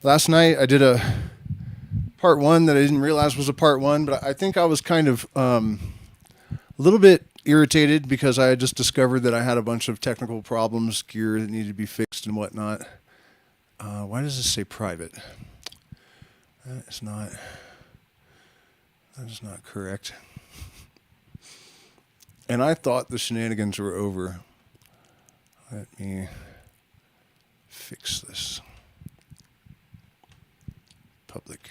Last night I did a part one that I didn't realize was a part one, but I think I was kind of a little bit irritated because I had just discovered that I had a bunch of technical problems, gear that needed to be fixed and whatnot. Why does this say private? That is not correct. And I thought the shenanigans were over. Let me fix this. Public.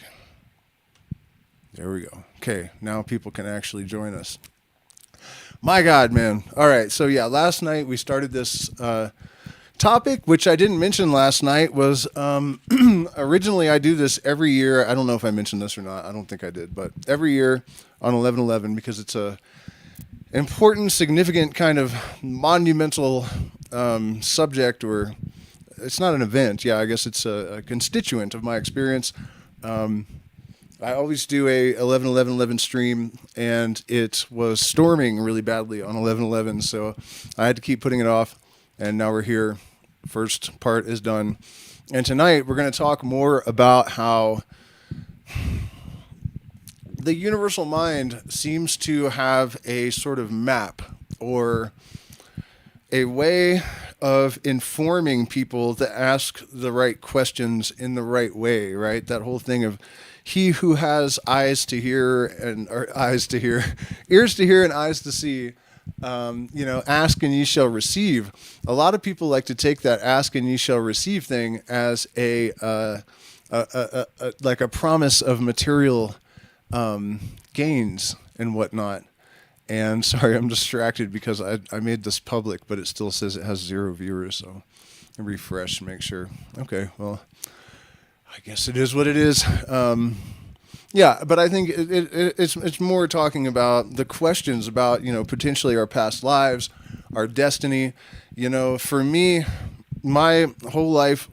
There we go. Okay, now people can actually join us. My God, man. All right, so yeah, last night we started this topic, which I didn't mention last night, was originally I do this every year. I don't know if I mentioned this or not. I don't think I did, but every year on 11/11, because it's a important, significant, kind of monumental subject, or it's not an event. Yeah, I guess it's a constituent of my experience. I always do a 11/11/11 stream, and it was storming really badly on 11/11, so I had to keep putting it off, and now we're here. First part is done. And tonight we're going to talk more about how the universal mind seems to have a sort of map or a way of informing people to ask the right questions in the right way, right? That whole thing of he who has eyes to hear and or ears to hear and eyes to see, ask and ye shall receive. A lot of people like to take that ask and ye shall receive thing as a like a promise of material gains and whatnot. And sorry, I'm distracted because I made this public, but it still says it has 0 viewers. So I refresh and make sure. Okay, well, I guess it is what it is. Yeah, but I think it's more talking about the questions about, potentially our past lives, our destiny. For me, my whole life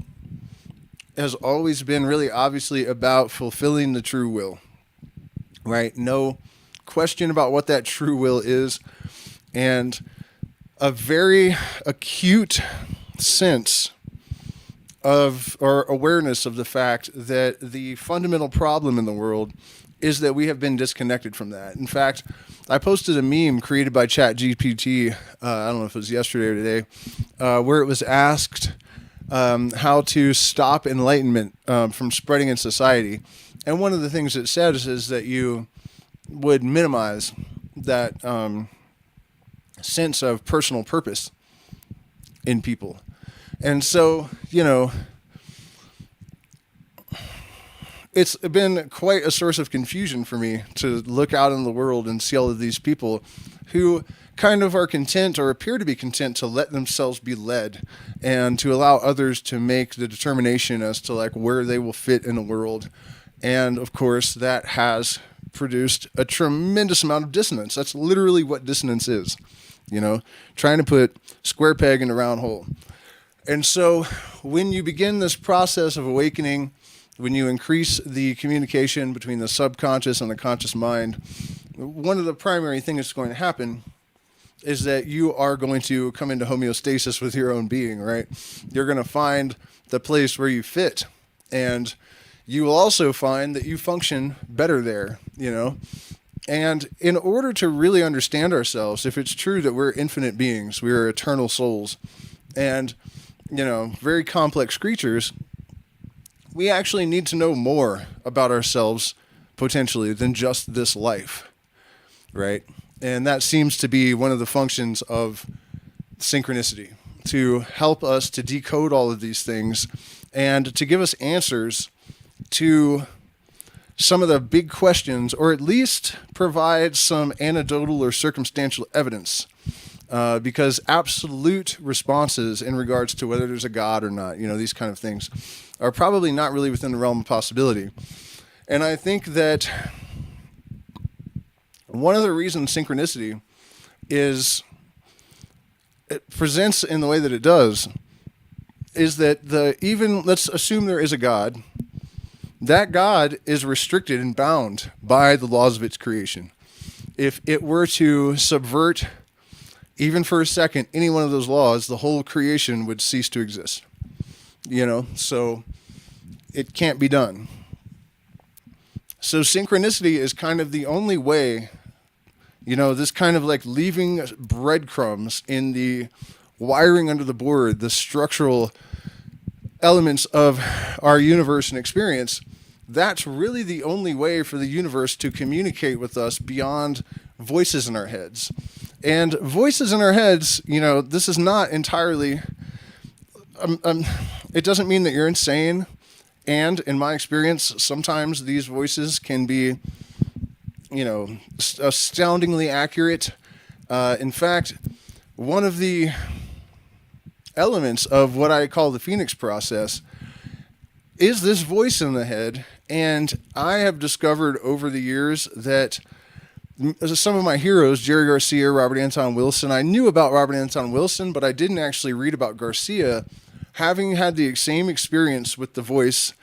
has always been really obviously about fulfilling the true will, right? No question about what that true will is, and a very acute sense of or awareness of the fact that the fundamental problem in the world is that we have been disconnected from that. In fact, I posted a meme created by ChatGPT, I don't know if it was yesterday or today, where it was asked how to stop enlightenment from spreading in society. And one of the things it says is that you would minimize that sense of personal purpose in people. And so, it's been quite a source of confusion for me to look out in the world and see all of these people who kind of are content or appear to be content to let themselves be led and to allow others to make the determination as to like where they will fit in the world. And of course, that has produced a tremendous amount of dissonance. That's literally what dissonance is, trying to put square peg in a round hole. And so when you begin this process of awakening, when you increase the communication between the subconscious and the conscious mind, one of the primary things that's going to happen is that you are going to come into homeostasis with your own being, right? You're going to find the place where you fit, and you will also find that you function better there, And in order to really understand ourselves, if it's true that we're infinite beings, we are eternal souls, and very complex creatures, we actually need to know more about ourselves potentially than just this life, right? And that seems to be one of the functions of synchronicity, to help us to decode all of these things and to give us answers to some of the big questions, or at least provide some anecdotal or circumstantial evidence. Because absolute responses in regards to whether there's a God or not, these kind of things, are probably not really within the realm of possibility. And I think that one of the reasons synchronicity it presents in the way that it does is that let's assume there is a God, that God is restricted and bound by the laws of its creation. If it were to subvert even for a second any one of those laws, the whole creation would cease to exist. So it can't be done. So synchronicity is kind of the only way, this kind of like leaving breadcrumbs in the wiring under the board, the structural elements of our universe and experience. That's really the only way for the universe to communicate with us beyond voices in our heads. And voices in our heads, this is not entirely, it doesn't mean that you're insane. And in my experience, sometimes these voices can be, astoundingly accurate. In fact, one of the elements of what I call the Phoenix process is this voice in the head. And I have discovered over the years that some of my heroes, Jerry Garcia, Robert Anton Wilson, I knew about Robert Anton Wilson, but I didn't actually read about Garcia, having had the same experience with the voice.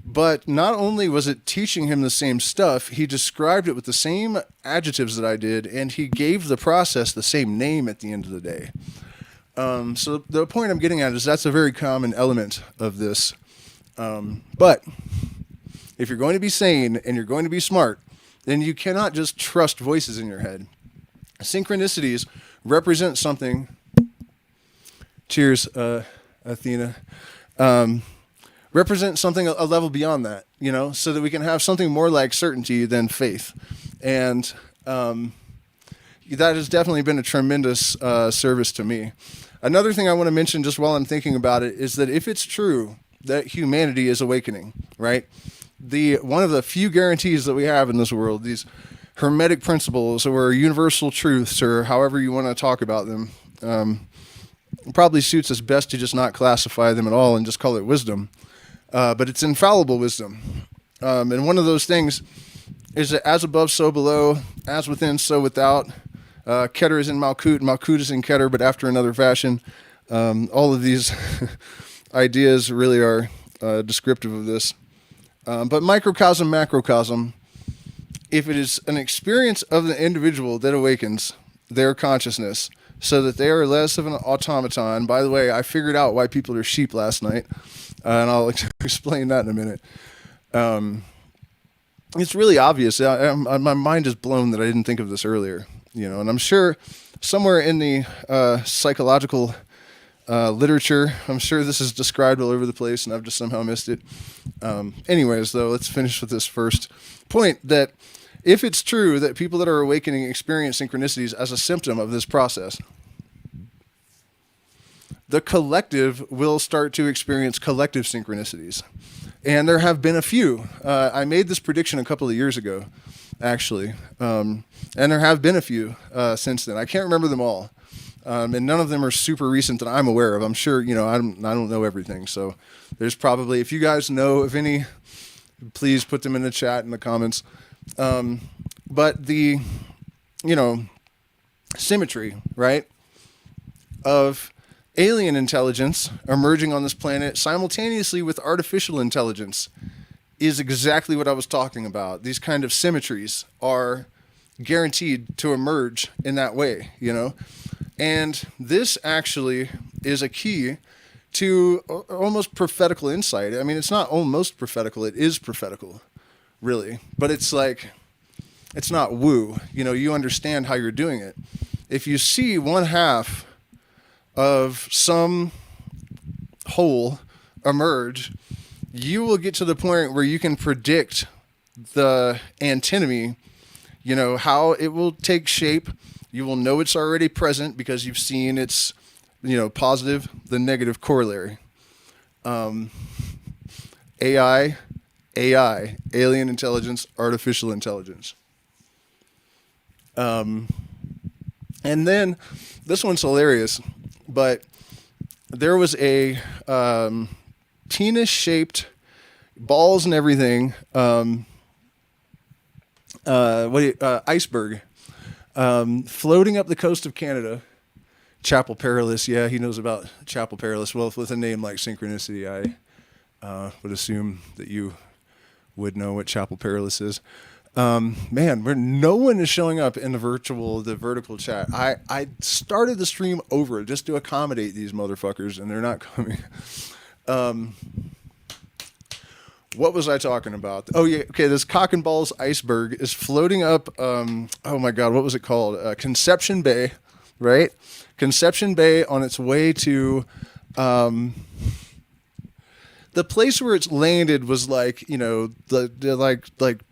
But not only was it teaching him the same stuff, he described it with the same adjectives that I did, and he gave the process the same name at the end of the day. So the point I'm getting at is that's a very common element of this. But if you're going to be sane and you're going to be smart, then you cannot just trust voices in your head. Synchronicities represent something. Cheers, Athena. Represent something a level beyond that, so that we can have something more like certainty than faith. And that has definitely been a tremendous service to me. Another thing I want to mention just while I'm thinking about it is that if it's true that humanity is awakening, right? One of the few guarantees that we have in this world, these hermetic principles or universal truths or however you want to talk about them, it probably suits us best to just not classify them at all and just call it wisdom. But it's infallible wisdom. And one of those things is that as above, so below, as within, so without. Keter is in Malkut, Malkut is in Keter, but after another fashion. All of these ideas really are descriptive of this. But microcosm, macrocosm, if it is an experience of the individual that awakens their consciousness so that they are less of an automaton. By the way, I figured out why people are sheep last night, and I'll explain that in a minute. It's really obvious. My mind is blown that I didn't think of this earlier. And I'm sure somewhere in the psychological literature, I'm sure this is described all over the place, and I've just somehow missed it. Anyways, though, let's finish with this first point, that if it's true that people that are awakening experience synchronicities as a symptom of this process, the collective will start to experience collective synchronicities. And there have been a few. I made this prediction a couple of years ago, actually. And there have been a few since then. I can't remember them all. And none of them are super recent that I'm aware of. I'm sure, I don't know everything. So there's probably, if you guys know of any, please put them in the chat in the comments. But the, symmetry, right, of alien intelligence emerging on this planet simultaneously with artificial intelligence is exactly what I was talking about. These kind of symmetries are guaranteed to emerge in that way, And this actually is a key to almost prophetical insight. I mean, it's not almost prophetical, it is prophetical, really. But it's like, it's not woo. You understand how you're doing it. If you see one half of some whole emerge, you will get to the point where you can predict the antinomy, how it will take shape. You will know it's already present because you've seen its, positive, the negative corollary. AI, alien intelligence, artificial intelligence. And then, this one's hilarious, but there was a penis-shaped, balls and everything, iceberg, floating up the coast of Canada. Chapel Perilous, yeah, he knows about Chapel Perilous. Well, with a name like Synchronicity, I would assume that you would know what Chapel Perilous is. Man, where no one is showing up in the vertical chat. I started the stream over just to accommodate these motherfuckers, and they're not coming. What was I talking about? Oh yeah, okay. This cock and balls iceberg is floating up. Oh my God, what was it called? Conception Bay, right? Conception Bay on its way to the place where it's landed was like, you know, the like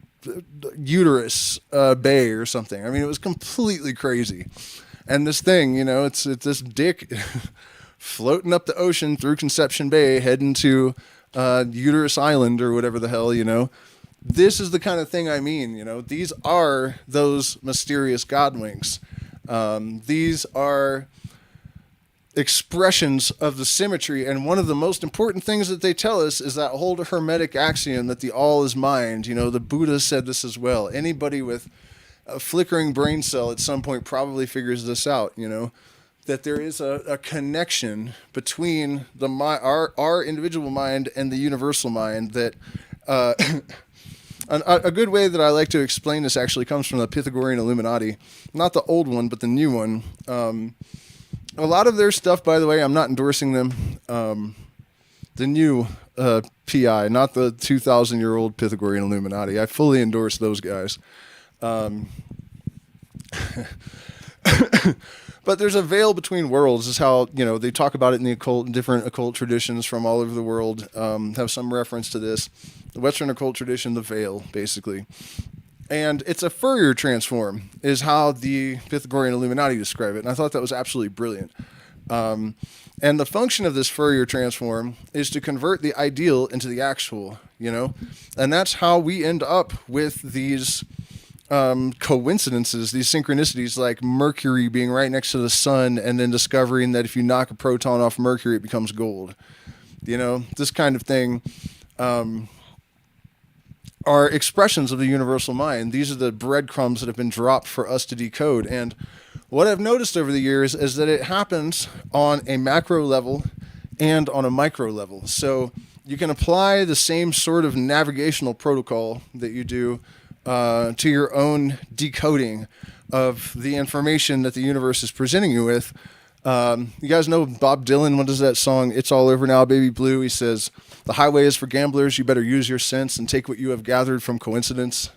uterus bay or something. I mean, it was completely crazy. And this thing, you know, it's this dick floating up the ocean through Conception Bay, heading to Uterus Island or whatever the hell, you know. This is the kind of thing I mean, you know. These are those mysterious godwinks. These are expressions of the symmetry, and one of the most important things that they tell us is that whole hermetic axiom that the all is mind. You know, the Buddha said this as well. Anybody with a flickering brain cell at some point probably figures this out, you know, that there is a connection between the our individual mind and the universal mind. That a good way that I like to explain this actually comes from the Pythagorean Illuminati, not the old one, but the new one. A lot of their stuff, by the way, I'm not endorsing them. The new PI, not the 2,000-year-old Pythagorean Illuminati. I fully endorse those guys. But there's a veil between worlds, is how, you know, they talk about it in the occult, different occult traditions from all over the world have some reference to this. The Western occult tradition, the veil, basically. And it's a Fourier transform, is how the Pythagorean Illuminati describe it. And I thought that was absolutely brilliant. And the function of this Fourier transform is to convert the ideal into the actual, you know? And that's how we end up with these coincidences, these synchronicities, like Mercury being right next to the sun and then discovering that if you knock a proton off Mercury, it becomes gold. You know, this kind of thing. Are expressions of the universal mind. These are the breadcrumbs that have been dropped for us to decode. And what I've noticed over the years is that it happens on a macro level and on a micro level. So you can apply the same sort of navigational protocol that you do to your own decoding of the information that the universe is presenting you with. You guys know Bob Dylan? What is that song? It's All Over Now, Baby Blue. He says, "The highway is for gamblers. You better use your sense and take what you have gathered from coincidence."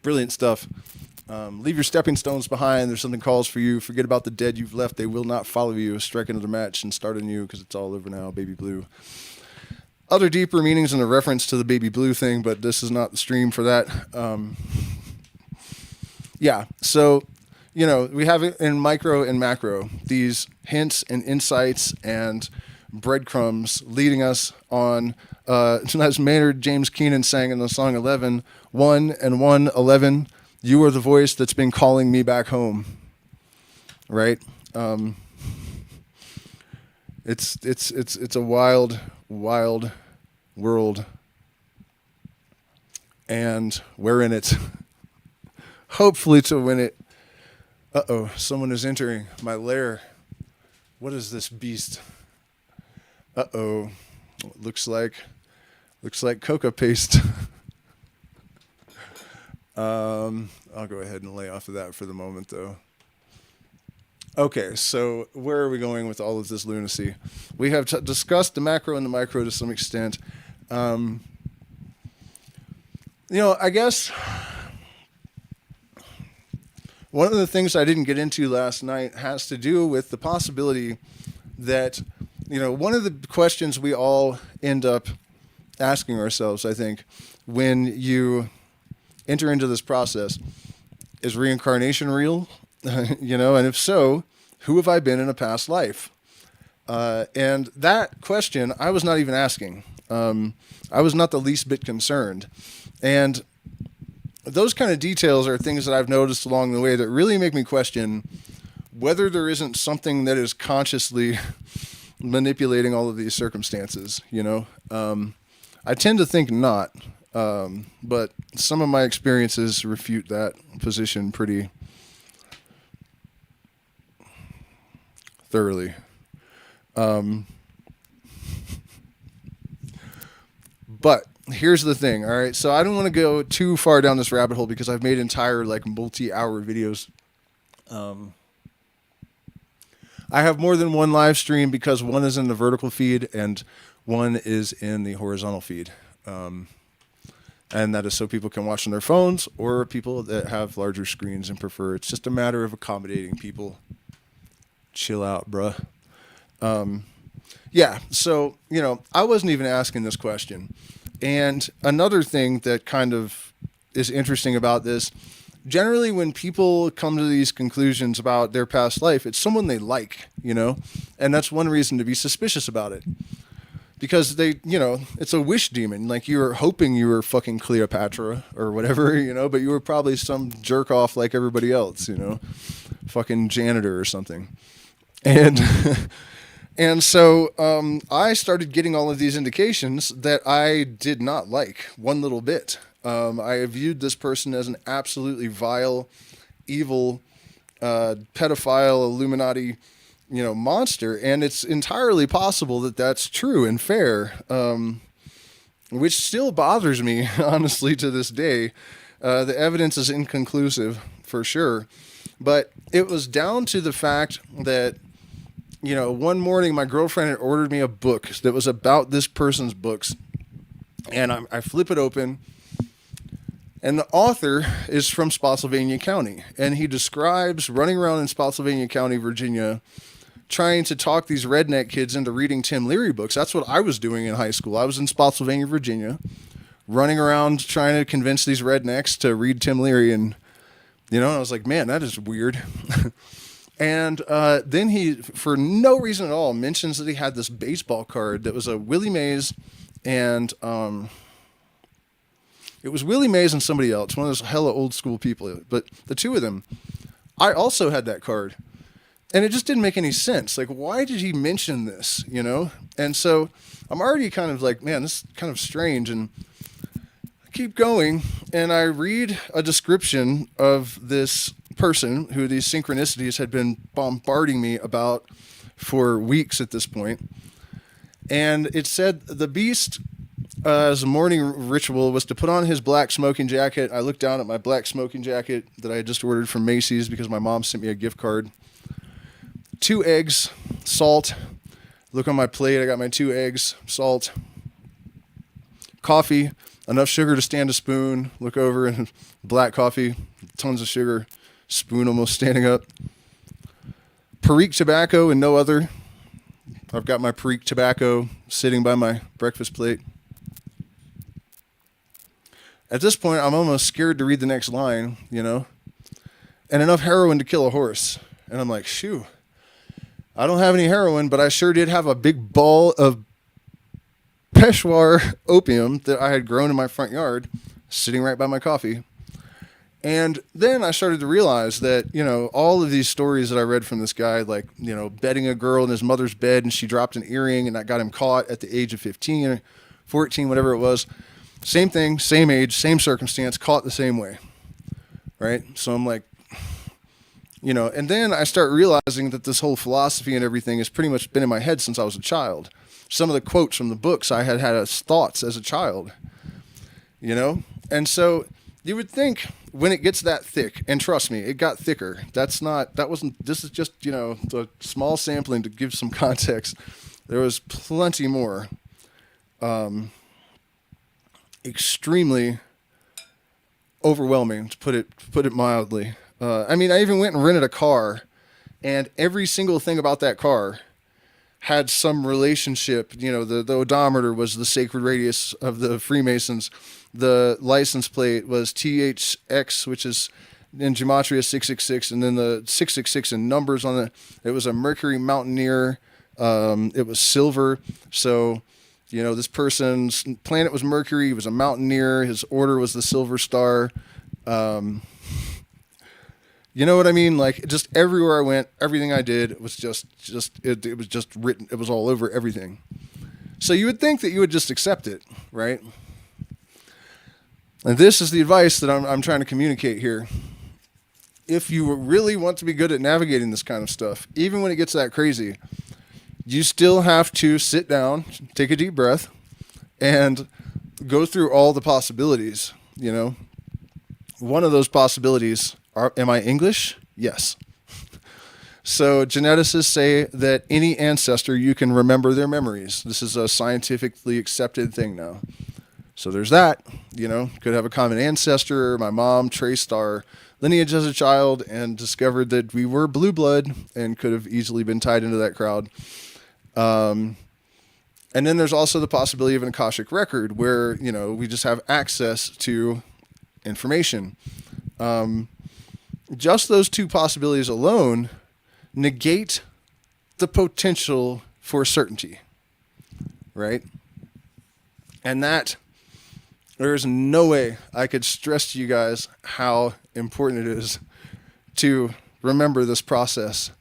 Brilliant stuff. Leave your stepping stones behind. There's something calls for you. Forget about the dead you've left. They will not follow you. Strike another match and start anew, because it's all over now, baby blue. Other deeper meanings in a reference to the baby blue thing, but this is not the stream for that. Yeah, so, you know, we have it in micro and macro, these hints and insights and breadcrumbs leading us on, as Maynard James Keenan sang in the song 11, 1 and 1, 11, you are the voice that's been calling me back home, right? It's a wild, wild world, and we're in it. Hopefully to win it. Uh-oh, someone is entering my lair. What is this beast? Uh-oh. Looks like coca paste. I'll go ahead and lay off of that for the moment, though. Okay, so where are we going with all of this lunacy? We have discussed the macro and the micro to some extent. You know, I guess one of the things I didn't get into last night has to do with the possibility that, you know, one of the questions we all end up asking ourselves, I think, when you enter into this process, is reincarnation real? You know, and if so, who have I been in a past life? And that question, I was not even asking. I was not the least bit concerned. And those kind of details are things that I've noticed along the way that really make me question whether there isn't something that is consciously manipulating all of these circumstances, you know? I tend to think not, but some of my experiences refute that position pretty thoroughly. But here's the thing, all right? So I don't want to go too far down this rabbit hole because I've made entire, like, multi-hour videos. I have more than one live stream because one is in the vertical feed and one is in the horizontal feed. And that is so people can watch on their phones or people that have larger screens and prefer. It's just a matter of accommodating people. Chill out, bruh. Yeah, so, I wasn't even asking this question. And another thing that kind of is interesting about this, generally when people come to these conclusions about their past life, it's someone they like, and that's one reason to be suspicious about it. Because it's a wish demon. Like you were hoping you were fucking Cleopatra or whatever, but you were probably some jerk off like everybody else, fucking janitor or something. And and so I started getting all of these indications that I did not like one little bit. I viewed this person as an absolutely vile, evil, pedophile, Illuminati, monster. And it's entirely possible that that's true and fair, which still bothers me, honestly, to this day. The evidence is inconclusive, for sure. But it was down to the fact that, one morning my girlfriend had ordered me a book that was about this person's books. And I flip it open. And the author is from Spotsylvania County. And he describes running around in Spotsylvania County, Virginia, trying to talk these redneck kids into reading Tim Leary books. That's what I was doing in high school. I was in Spotsylvania, Virginia, running around trying to convince these rednecks to read Tim Leary. And, I was like, man, that is weird. And then he, for no reason at all, mentions that he had this baseball card that was a Willie Mays and... it was Willie Mays and somebody else, one of those hella old school people. But the two of them, I also had that card. And it just didn't make any sense. Like, why did he mention this, And so I'm already kind of like, man, this is kind of strange. And I keep going, and I read a description of this person who these synchronicities had been bombarding me about for weeks at this point. And it said the beast... as a morning ritual was to put on his black smoking jacket. I looked down at my black smoking jacket that I had just ordered from Macy's because my mom sent me a gift card. 2 eggs, salt. Look on my plate. I got my 2 eggs, salt, coffee, enough sugar to stand a spoon. Look over and black coffee, tons of sugar, spoon almost standing up. Perique tobacco and no other. I've got my Perique tobacco sitting by my breakfast plate. At this point, I'm almost scared to read the next line, and enough heroin to kill a horse. And I'm like, shoo, I don't have any heroin, but I sure did have a big ball of Peshawar opium that I had grown in my front yard, sitting right by my coffee. And then I started to realize that, all of these stories that I read from this guy, like, betting a girl in his mother's bed and she dropped an earring and that got him caught at the age of 15 or 14, whatever it was. Same thing, same age, same circumstance, caught the same way, right? So I'm like, and then I start realizing that this whole philosophy and everything has pretty much been in my head since I was a child. Some of the quotes from the books I had as thoughts as a child, And so you would think when it gets that thick, and trust me, it got thicker. This is just, a small sampling to give some context. There was plenty more. Extremely overwhelming, to put it mildly. I even went and rented a car, and every single thing about that car had some relationship. The odometer was the sacred radius of the Freemasons. The license plate was THX, which is in gematria 666, and then the 666 in numbers on it. It was a Mercury Mountaineer. It was silver, so... this person's planet was Mercury. He was a mountaineer. His order was the Silver Star. You know what I mean? Like, just everywhere I went, everything I did was it was just written. It was all over everything. So you would think that you would just accept it, right? And this is the advice that I'm trying to communicate here. If you really want to be good at navigating this kind of stuff, even when it gets that crazy, you still have to sit down, take a deep breath, and go through all the possibilities, One of those possibilities am I English? Yes. So geneticists say that any ancestor, you can remember their memories. This is a scientifically accepted thing now. So there's that, could have a common ancestor. My mom traced our lineage as a child and discovered that we were blue blood and could have easily been tied into that crowd. And then there's also the possibility of an Akashic record where, we just have access to information. Just those two possibilities alone negate the potential for certainty, right? And that, there's no way I could stress to you guys how important it is to remember this process,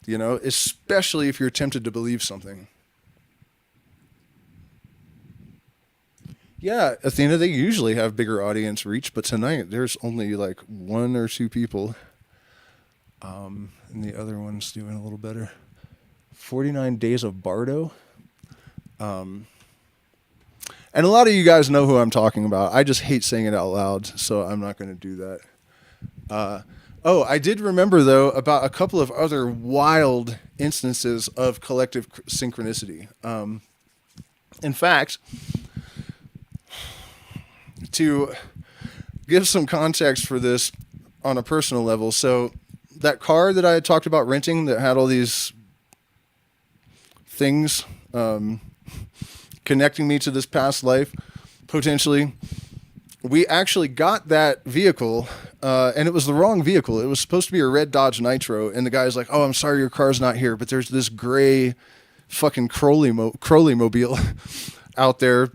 especially if you're tempted to believe something. Yeah, Athena, they usually have bigger audience reach, but tonight there's only like 1 or 2 people. And the other one's doing a little better. 49 Days of Bardo. And a lot of you guys know who I'm talking about. I just hate saying it out loud, so I'm not going to do that. I did remember, though, about a couple of other wild instances of collective synchronicity. In fact, to give some context for this on a personal level, so that car that I had talked about renting that had all these things connecting me to this past life, potentially, we actually got that vehicle, and it was the wrong vehicle. It was supposed to be a red Dodge Nitro, and the guy's like, "Oh, I'm sorry, your car's not here, but there's this gray fucking Crowley mobile out there,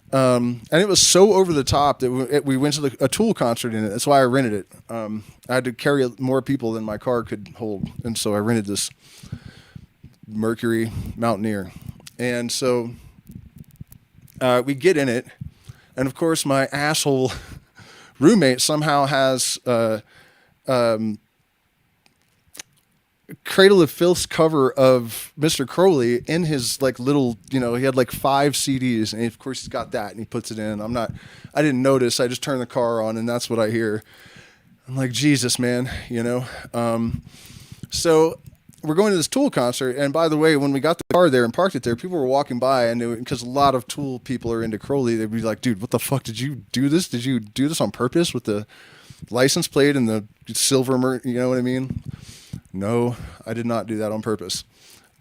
and it was so over the top that we went to a Tool concert in it. That's why I rented it. I had to carry more people than my car could hold, and so I rented this Mercury Mountaineer. And so we get in it, and of course my asshole roommate somehow has Cradle of Filth's cover of Mr. Crowley in his like little, he had like 5 CDs, and of course he's got that and he puts it in. I didn't notice. I just turned the car on and that's what I hear. I'm like, Jesus, man, So we're going to this Tool concert, and by the way, when we got the car there and parked it there, people were walking by, and because a lot of Tool people are into Crowley, they'd be like, "Dude, what the fuck, did you do this? Did you do this on purpose with the license plate and the silver you know what I mean?" No, I did not do that on purpose.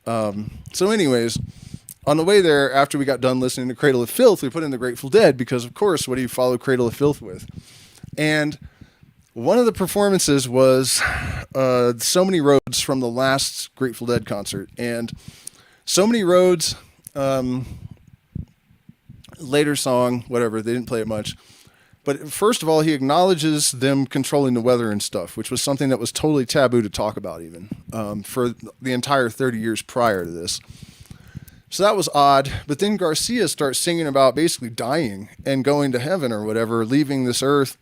So anyways, on the way there, after we got done listening to Cradle of Filth, we put in the Grateful Dead, because of course, what do you follow Cradle of Filth with? And one of the performances was So Many Roads from the last Grateful Dead concert. And So Many Roads, later song, whatever, they didn't play it much. But first of all, he acknowledges them controlling the weather and stuff, which was something that was totally taboo to talk about even for the entire 30 years prior to this. So that was odd. But then Garcia starts singing about basically dying and going to heaven or whatever, leaving this earth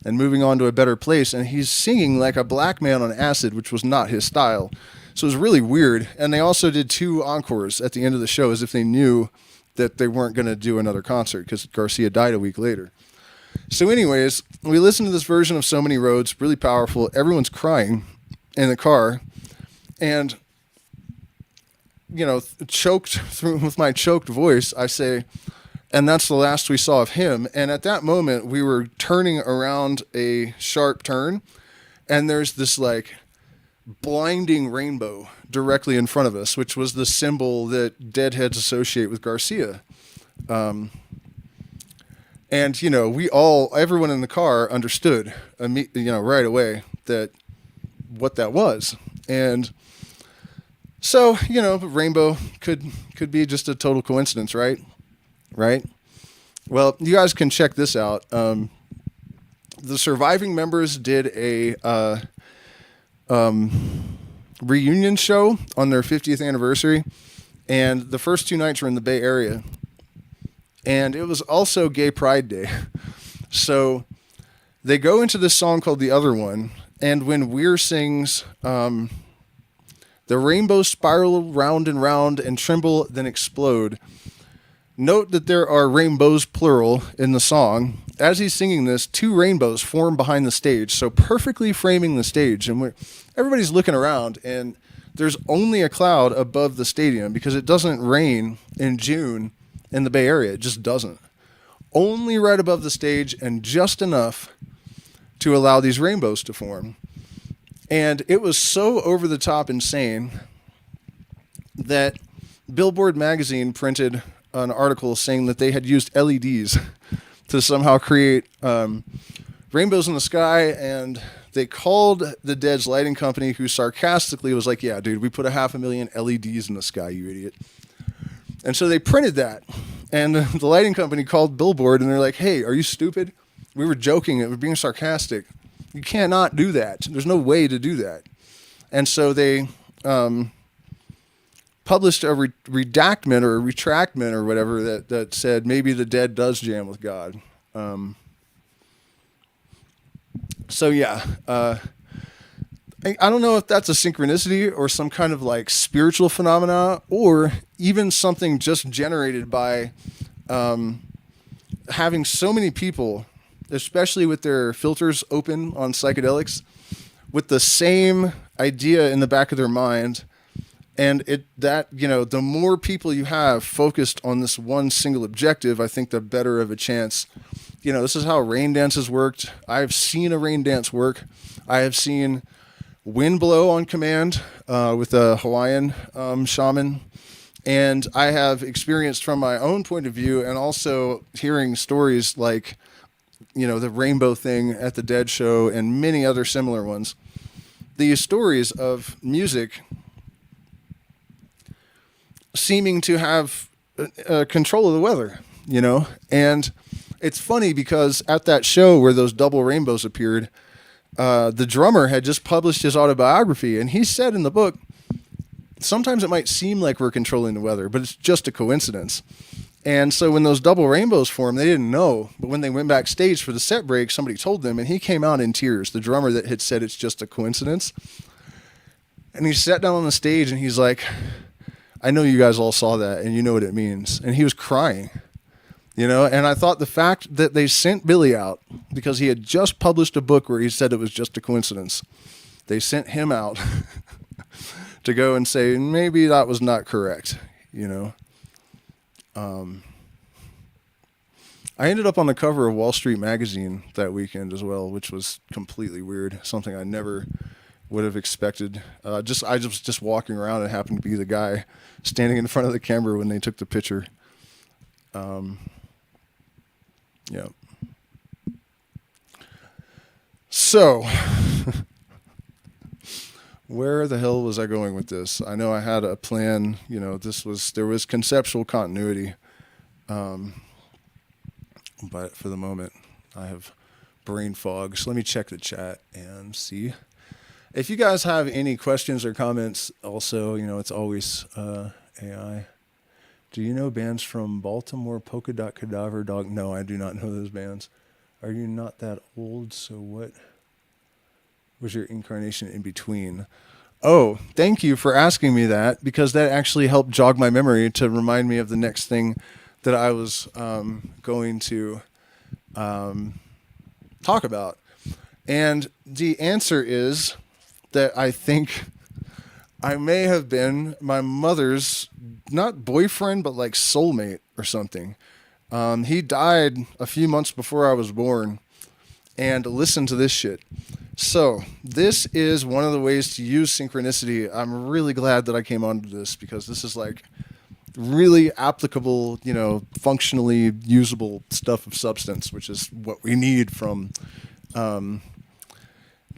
and moving on to a better place. And he's singing like a black man on acid, which was not his style. So it was really weird. And they also did 2 encores at the end of the show as if they knew that they weren't going to do another concert because Garcia died a week later. So anyways, we listened to this version of So Many Roads, really powerful. Everyone's crying in the car. And, choked through with my choked voice, I say, and that's the last we saw of him. And at that moment, we were turning around a sharp turn, and there's this like blinding rainbow directly in front of us, which was the symbol that Deadheads associate with Garcia. And, everyone in the car understood, right away what that was. And so, rainbow could be just a total coincidence, right? Right? Well, you guys can check this out. The surviving members did a reunion show on their 50th anniversary, and the first 2 nights were in the Bay Area. And it was also Gay Pride Day. So they go into this song called The Other One, and when Weir sings, the rainbows spiral round and round and tremble, then explode. Note that there are rainbows, plural, in the song. As he's singing this, two rainbows form behind the stage, so perfectly framing the stage. And everybody's looking around, and there's only a cloud above the stadium because it doesn't rain in June in the Bay Area. It just doesn't. Only right above the stage, and just enough to allow these rainbows to form. And it was so over the top insane that Billboard magazine printed an article saying that they had used LEDs to somehow create rainbows in the sky, and they called the Dead's lighting company, who sarcastically was like, yeah, dude, we put 500,000 LEDs in the sky, you idiot. And so they printed that, and the lighting company called Billboard, and they're like, hey, are you stupid? We were joking. It was being sarcastic. You cannot do that. There's no way to do that. And so they published a redactment or a retractment or whatever that said maybe the Dead does jam with God. So yeah, I don't know if that's a synchronicity or some kind of like spiritual phenomena, or even something just generated by having so many people, especially with their filters open on psychedelics, with the same idea in the back of their mind. And the more people you have focused on this one single objective, I think the better of a chance. This is how rain dances worked. I've seen a rain dance work. I have seen wind blow on command with a Hawaiian shaman. And I have experienced from my own point of view, and also hearing stories like, the rainbow thing at the Dead show and many other similar ones. These stories of music seeming to have control of the weather, and it's funny because at that show where those double rainbows appeared, the drummer had just published his autobiography, and he said in the book, sometimes it might seem like we're controlling the weather, but it's just a coincidence. And so when those double rainbows formed, they didn't know, but when they went backstage for the set break, somebody told them, and he came out in tears, the drummer that had said it's just a coincidence. And he sat down on the stage and he's like, I know you guys all saw that and you know what it means. And he was crying, and I thought the fact that they sent Billy out because he had just published a book where he said it was just a coincidence. They sent him out to go and say, maybe that was not correct, I ended up on the cover of Wall Street Magazine that weekend as well, which was completely weird. Something I never would have expected. I was just walking around and happened to be the guy standing in front of the camera when they took the picture. Yeah. So, where the hell was I going with this? I know I had a plan. There was conceptual continuity. But for the moment, I have brain fog. So let me check the chat and see. If you guys have any questions or comments, also, it's always AI. Do you know bands from Baltimore, Polka Dot Cadaver Dog? No, I do not know those bands. Are you not that old? So what was your incarnation in between? Oh, thank you for asking me that, because that actually helped jog my memory to remind me of the next thing that I was going to talk about. And the answer is that I think I may have been my mother's, not boyfriend, but like soulmate or something. He died a few months before I was born. And listen to this shit. So this is one of the ways to use synchronicity. I'm really glad that I came onto this, because this is like really applicable, functionally usable stuff of substance, which is what we need from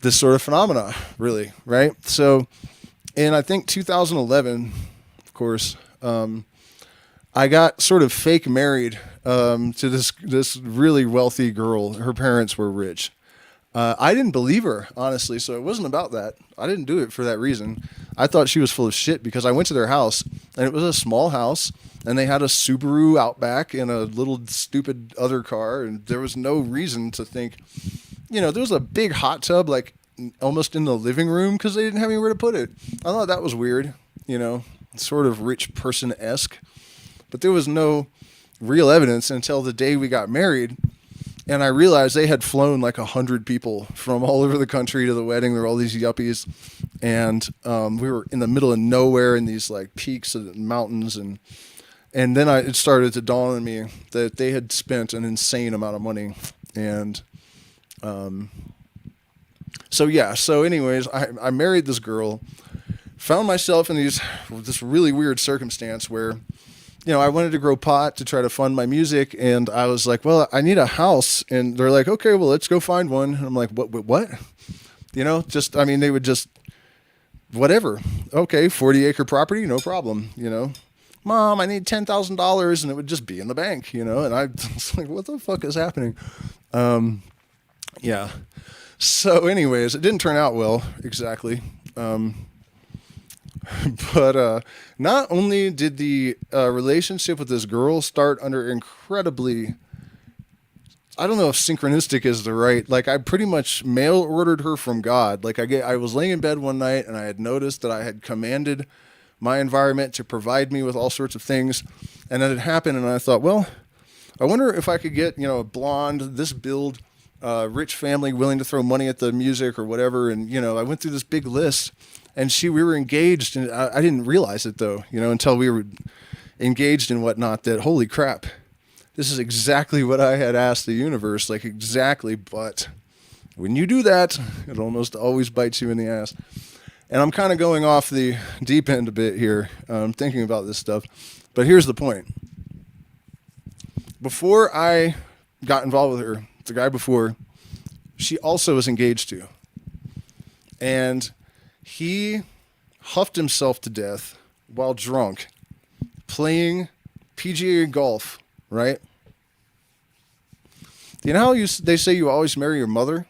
this sort of phenomena, really, right? So in, I think, 2011, of course, I got sort of fake married to this really wealthy girl. Her parents were rich. I didn't believe her, honestly, so it wasn't about that. I didn't do it for that reason. I thought she was full of shit, because I went to their house, and it was a small house, and they had a Subaru Outback and a little stupid other car, and there was no reason to think, there was a big hot tub, like, almost in the living room, because they didn't have anywhere to put it. I thought that was weird, sort of rich person-esque. But there was no real evidence until the day we got married. And I realized they had flown like 100 people from all over the country to the wedding. There were all these yuppies. And we were in the middle of nowhere in these like peaks of the mountains. And then it started to dawn on me that they had spent an insane amount of money. And so anyways, I married this girl, found myself in this really weird circumstance where, I wanted to grow pot to try to fund my music, and I was like, well, I need a house. And they're like, okay, well, let's go find one. And I'm like, what? They would just, whatever. Okay, 40-acre property, no problem, Mom, I need $10,000, and it would just be in the bank, and I was like, what the fuck is happening? Yeah. So anyways, it didn't turn out well, exactly. But not only did the relationship with this girl start under incredibly, I don't know if synchronistic is the right, like I pretty much mail ordered her from God. Like I was laying in bed one night and I had noticed that I had commanded my environment to provide me with all sorts of things. And that had happened, and I thought, well, I wonder if I could get, a blonde, this build, rich family willing to throw money at the music or whatever. And, I went through this big list. And we were engaged, and I didn't realize it though, until we were engaged and whatnot, that holy crap, this is exactly what I had asked the universe, like exactly. But when you do that, it almost always bites you in the ass. And I'm kind of going off the deep end a bit here, thinking about this stuff. But here's the point. Before I got involved with her, the guy before, she also was engaged to. And he huffed himself to death while drunk, playing PGA golf, right? You know how they say you always marry your mother?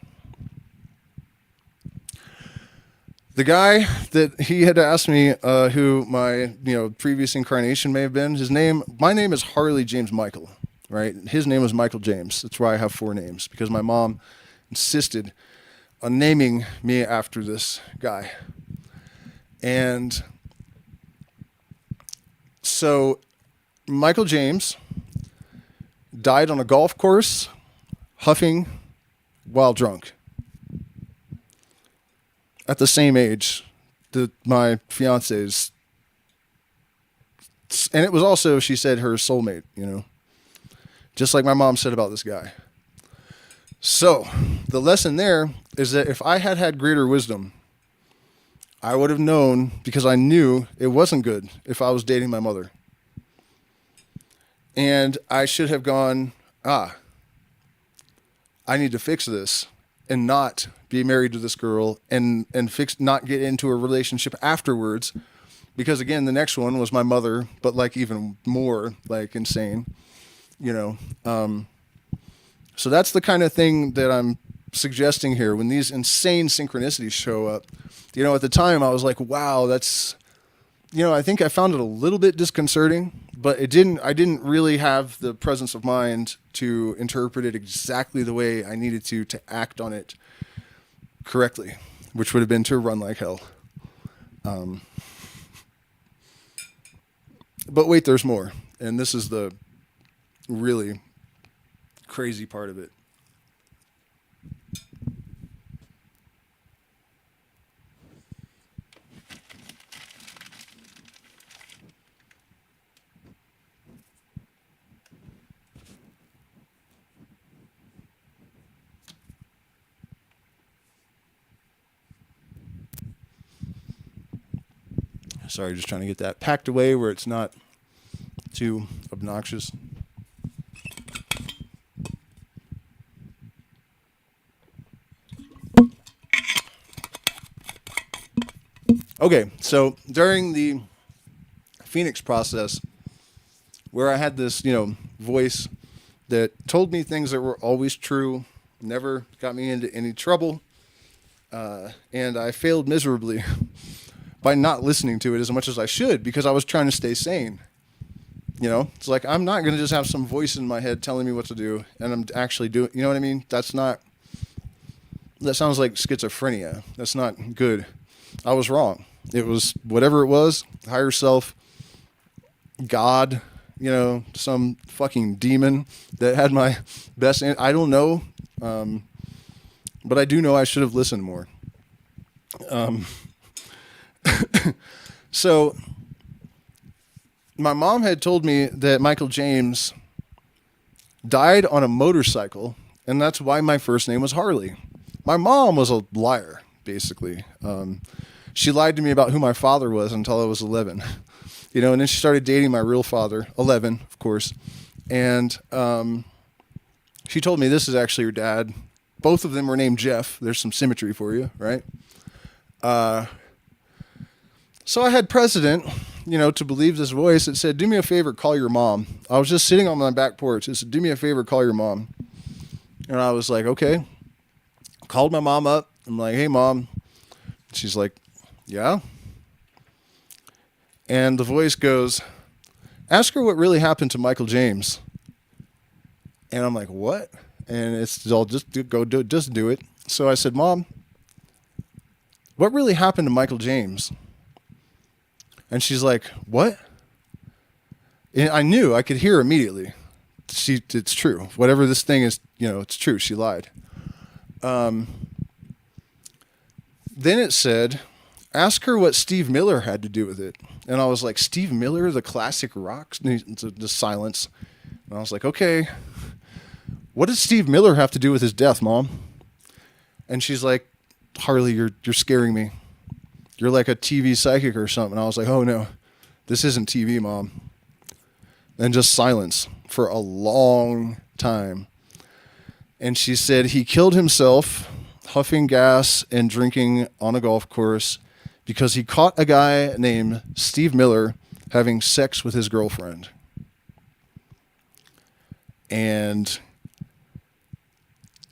The guy that he had asked me who my previous incarnation may have been, my name is Harley James Michael, right? His name was Michael James. That's why I have 4 names, because my mom insisted on naming me after this guy. And so Michael James died on a golf course, huffing while drunk. At the same age that my fiance's. And it was also, she said, her soulmate, just like my mom said about this guy. So the lesson there is that if I had had greater wisdom, I would have known, because I knew it wasn't good if I was dating my mother. And I should have gone, I need to fix this and not be married to this girl and not get into a relationship afterwards. Because again, the next one was my mother, but like even more like insane, So that's the kind of thing that I'm suggesting here. When these insane synchronicities show up, at the time I was like, wow, that's, I think I found it a little bit disconcerting, but I didn't really have the presence of mind to interpret it exactly the way I needed to act on it correctly, which would have been to run like hell. But wait, there's more. And this is the really crazy part of it. Sorry, just trying to get that packed away where it's not too obnoxious. Okay, so during the Phoenix process, where I had this, voice that told me things that were always true, never got me into any trouble, and I failed miserably by not listening to it as much as I should, because I was trying to stay sane. It's like, I'm not going to just have some voice in my head telling me what to do, and I'm actually doing, you know what I mean? That sounds like schizophrenia. That's not good. I was wrong. It was whatever it was, higher self, God, some fucking demon that had my best. I don't know, but I do know I should have listened more. So my mom had told me that Michael James died on a motorcycle, and that's why my first name was Harley. My mom was a liar, basically. She lied to me about who my father was until I was 11. And then she started dating my real father, 11, of course. And she told me, this is actually your dad. Both of them were named Jeff. There's some symmetry for you, right? So I had precedent, to believe this voice. It said, do me a favor, call your mom. I was just sitting on my back porch. It said, do me a favor, call your mom. And I was like, okay. Called my mom up. I'm like, hey, Mom. She's like, yeah. And the voice goes, ask her what really happened to Michael James. And I'm like, what? And it's all just do it. So I said, Mom, what really happened to Michael James? And she's like, what? And I knew, I could hear immediately. It's true. Whatever this thing is, it's true. She lied. Then it said, ask her what Steve Miller had to do with it. And I was like, Steve Miller, the classic rock? The silence. And I was like, okay, what did Steve Miller have to do with his death, Mom? And she's like, Harley, you're scaring me. You're like a TV psychic or something. And I was like, oh no, this isn't TV, Mom. And just silence for a long time. And she said he killed himself huffing gas and drinking on a golf course because he caught a guy named Steve Miller having sex with his girlfriend. And,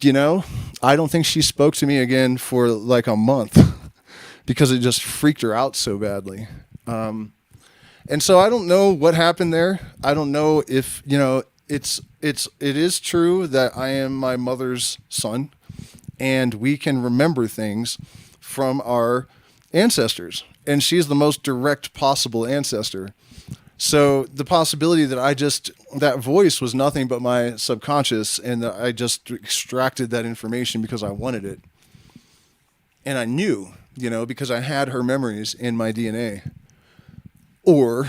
I don't think she spoke to me again for like a month because it just freaked her out so badly. And so I don't know what happened there. I don't know if, it is true that I am my mother's son and we can remember things from our ancestors. And she's the most direct possible ancestor. So the possibility that that voice was nothing but my subconscious and that I just extracted that information because I wanted it. And I knew, because I had her memories in my DNA. Or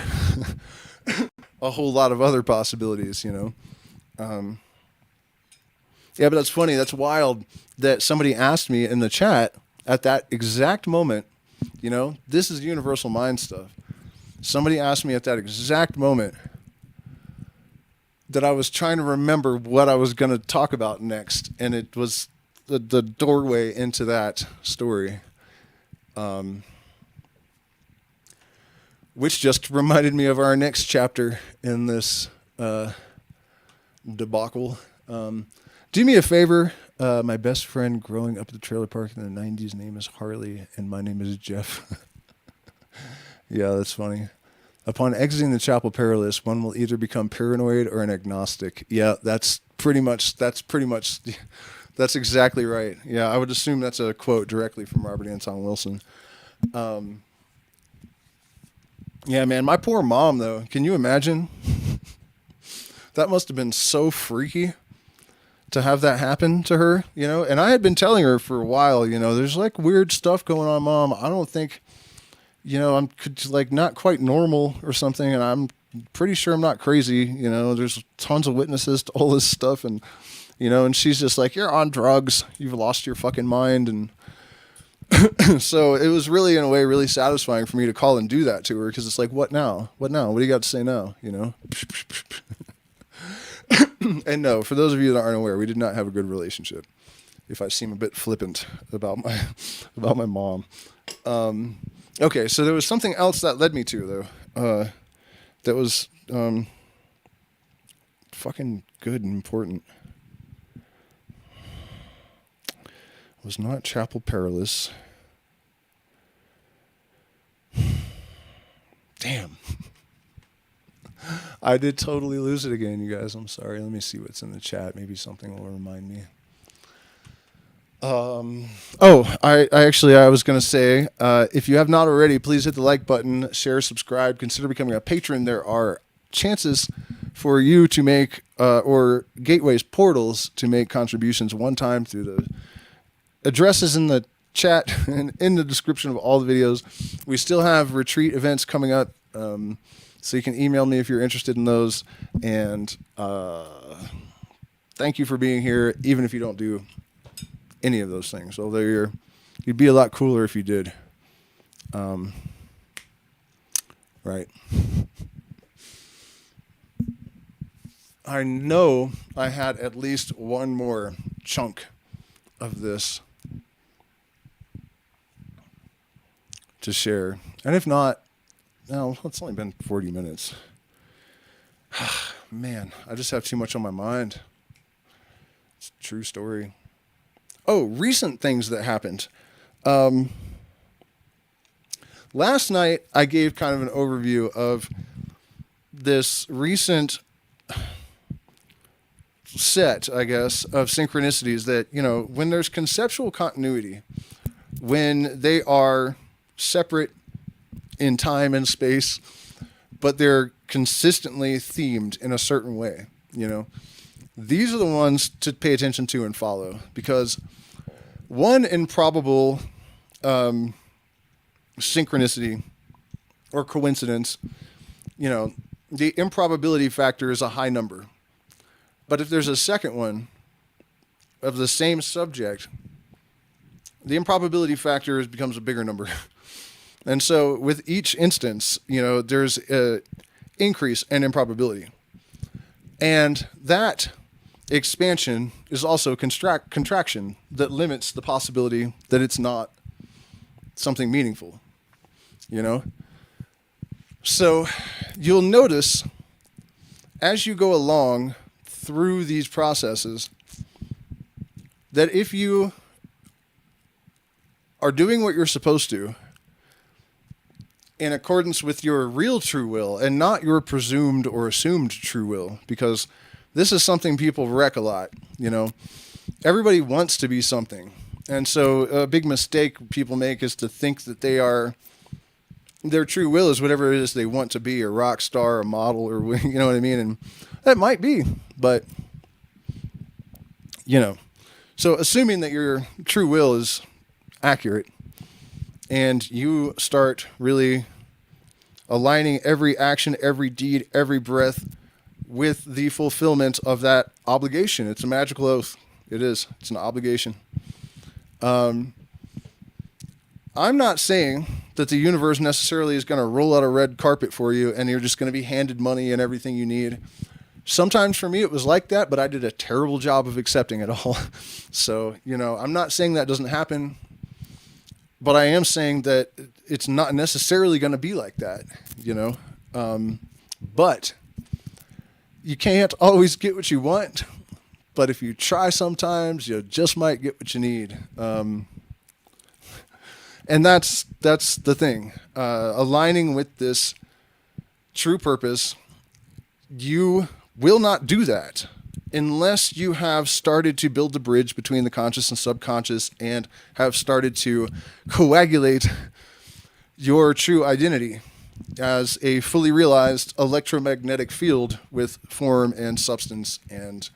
a whole lot of other possibilities, Yeah, but that's funny. That's wild that somebody asked me in the chat at that exact moment, this is universal mind stuff. Somebody asked me at that exact moment that I was trying to remember what I was going to talk about next. And it was the doorway into that story. Which just reminded me of our next chapter in this debacle. Do me a favor. My best friend growing up at the trailer park in the 90s name is Harley, and my name is Jeff. Yeah, that's funny. Upon exiting the Chapel Perilous, one will either become paranoid or an agnostic. Yeah, that's exactly right. Yeah, I would assume that's a quote directly from Robert Anton Wilson. Yeah, man, my poor mom, though. Can you imagine? That must have been so freaky to have that happen to her, And I had been telling her for a while, there's like weird stuff going on, Mom. I don't think, I'm like not quite normal or something, and I'm pretty sure I'm not crazy. There's tons of witnesses to all this stuff, and, and she's just like, you're on drugs. You've lost your fucking mind, and so it was really, in a way, really satisfying for me to call and do that to her because it's like, what now? What now? What do you got to say now? And no, for those of you that aren't aware, we did not have a good relationship. If I seem a bit flippant about my mom. Okay, so there was something else that led me to though. That was fucking good and important. It was not Chapel Perilous. Damn. I did totally lose it again, you guys. I'm sorry. Let me see what's in the chat. Maybe something will remind me. I was going to say, if you have not already, please hit the like button, share, subscribe, consider becoming a patron. There are chances for you to make, or gateways, portals to make contributions one time through the addresses in the chat and in the description of all the videos. We still have retreat events coming up, so you can email me if you're interested in those. And thank you for being here, even if you don't do any of those things. Although you'd be a lot cooler if you did. Right. I know I had at least one more chunk of this to share. And if not, no, it's only been 40 minutes. Man, I just have too much on my mind. It's a true story. Oh, recent things that happened. Last night, I gave kind of an overview of this recent set, I guess, of synchronicities that, when there's conceptual continuity, when they are separate in time and space, but they're consistently themed in a certain way, these are the ones to pay attention to and follow, because one improbable synchronicity or coincidence, the improbability factor is a high number. But if there's a second one of the same subject, the improbability factor becomes a bigger number. And so with each instance, there's an increase in improbability. And that expansion is also contraction that limits the possibility that it's not something meaningful, So you'll notice as you go along through these processes that if you are doing what you're supposed to in accordance with your real true will and not your presumed or assumed true will, because this is something people wreck a lot, everybody wants to be something. And so a big mistake people make is to think that their true will is whatever it is they want to be, a rock star, a model, or you know what I mean? And that might be, but, so assuming that your true will is accurate and you start really aligning every action, every deed, every breath with the fulfillment of that obligation. It's a magical oath. It is. It's an obligation. I'm not saying that the universe necessarily is going to roll out a red carpet for you and you're just going to be handed money and everything you need. Sometimes for me it was like that, but I did a terrible job of accepting it all. So, I'm not saying that doesn't happen, but I am saying that it's not necessarily going to be like that, but you can't always get what you want. But if you try sometimes, you just might get what you need. And that's the thing. Aligning with this true purpose, you will not do that unless you have started to build the bridge between the conscious and subconscious and have started to coagulate your true identity as a fully realized electromagnetic field with form and substance and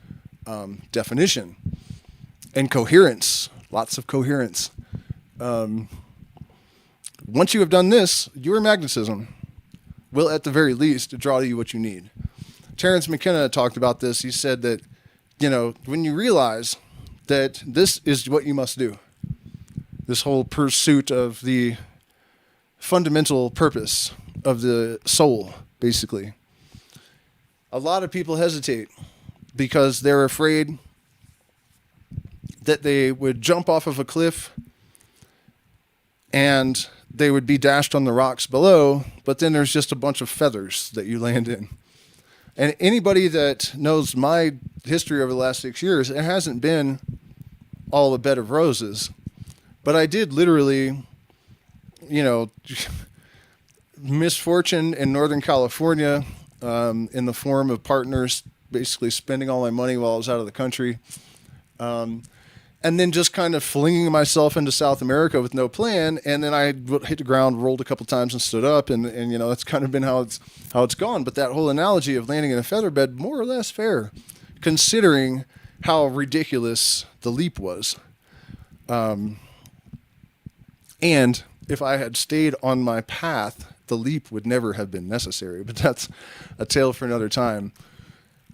definition and coherence, lots of coherence. Once you have done this, your magnetism will at the very least draw you what you need. Terence McKenna talked about this. He said that, when you realize that this is what you must do, this whole pursuit of the fundamental purpose of the soul, basically, a lot of people hesitate because they're afraid that they would jump off of a cliff and they would be dashed on the rocks below, but then there's just a bunch of feathers that you land in. And anybody that knows my history over the last 6 years, it hasn't been all a bed of roses. But I did literally, misfortune in Northern California in the form of partners basically spending all my money while I was out of the country. and then just kind of flinging myself into South America with no plan. And then I hit the ground, rolled a couple times, and stood up. And that's kind of been how it's gone. But that whole analogy of landing in a feather bed, more or less fair, considering how ridiculous the leap was. And if I had stayed on my path, the leap would never have been necessary. But that's a tale for another time.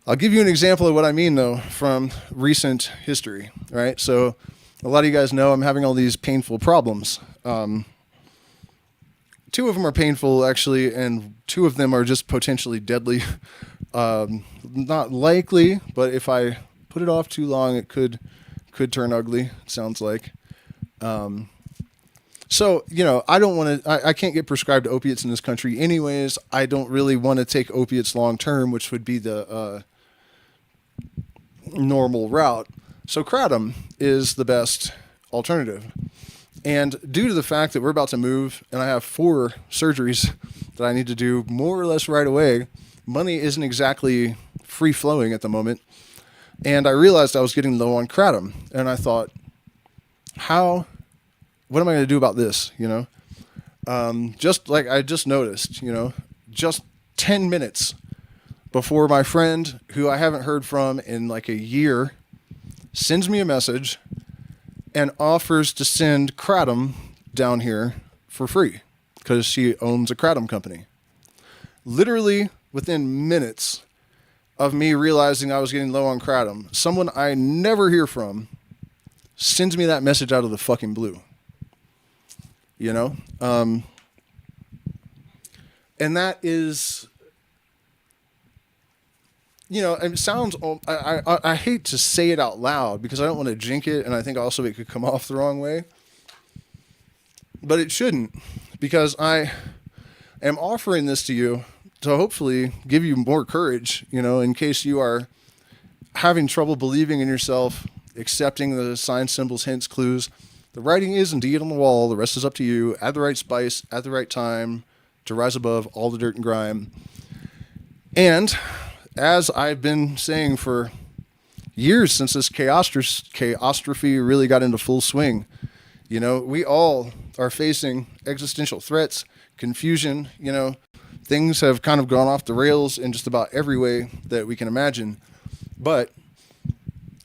I'll give you an example of what I mean, though, from recent history, right? So a lot of you guys know I'm having all these painful problems. 2 of them are painful, actually, and 2 of them are just potentially deadly. Not likely, but if I put it off too long, it could turn ugly, it sounds like. So, I don't want to, I can't get prescribed opiates in this country anyways. I don't really want to take opiates long term, which would be the normal route. So kratom is the best alternative. And due to the fact that we're about to move and I have 4 surgeries that I need to do more or less right away, money isn't exactly free flowing at the moment. And I realized I was getting low on kratom. And I thought, what am I going to do about this? Just like I just noticed, just 10 minutes before my friend, who I haven't heard from in like a year, sends me a message and offers to send kratom down here for free because she owns a kratom company. Literally within minutes of me realizing I was getting low on kratom, someone I never hear from sends me that message out of the fucking blue. And that is, it sounds, I hate to say it out loud because I don't want to jinx it, and I think also it could come off the wrong way. But it shouldn't, because I am offering this to you to hopefully give you more courage, in case you are having trouble believing in yourself, accepting the signs, symbols, hints, clues. The writing is indeed on the wall. The rest is up to you. Add the right spice at the right time to rise above all the dirt and grime. And as I've been saying for years since this chaostrophe really got into full swing, we all are facing existential threats, confusion. Things have kind of gone off the rails in just about every way that we can imagine. But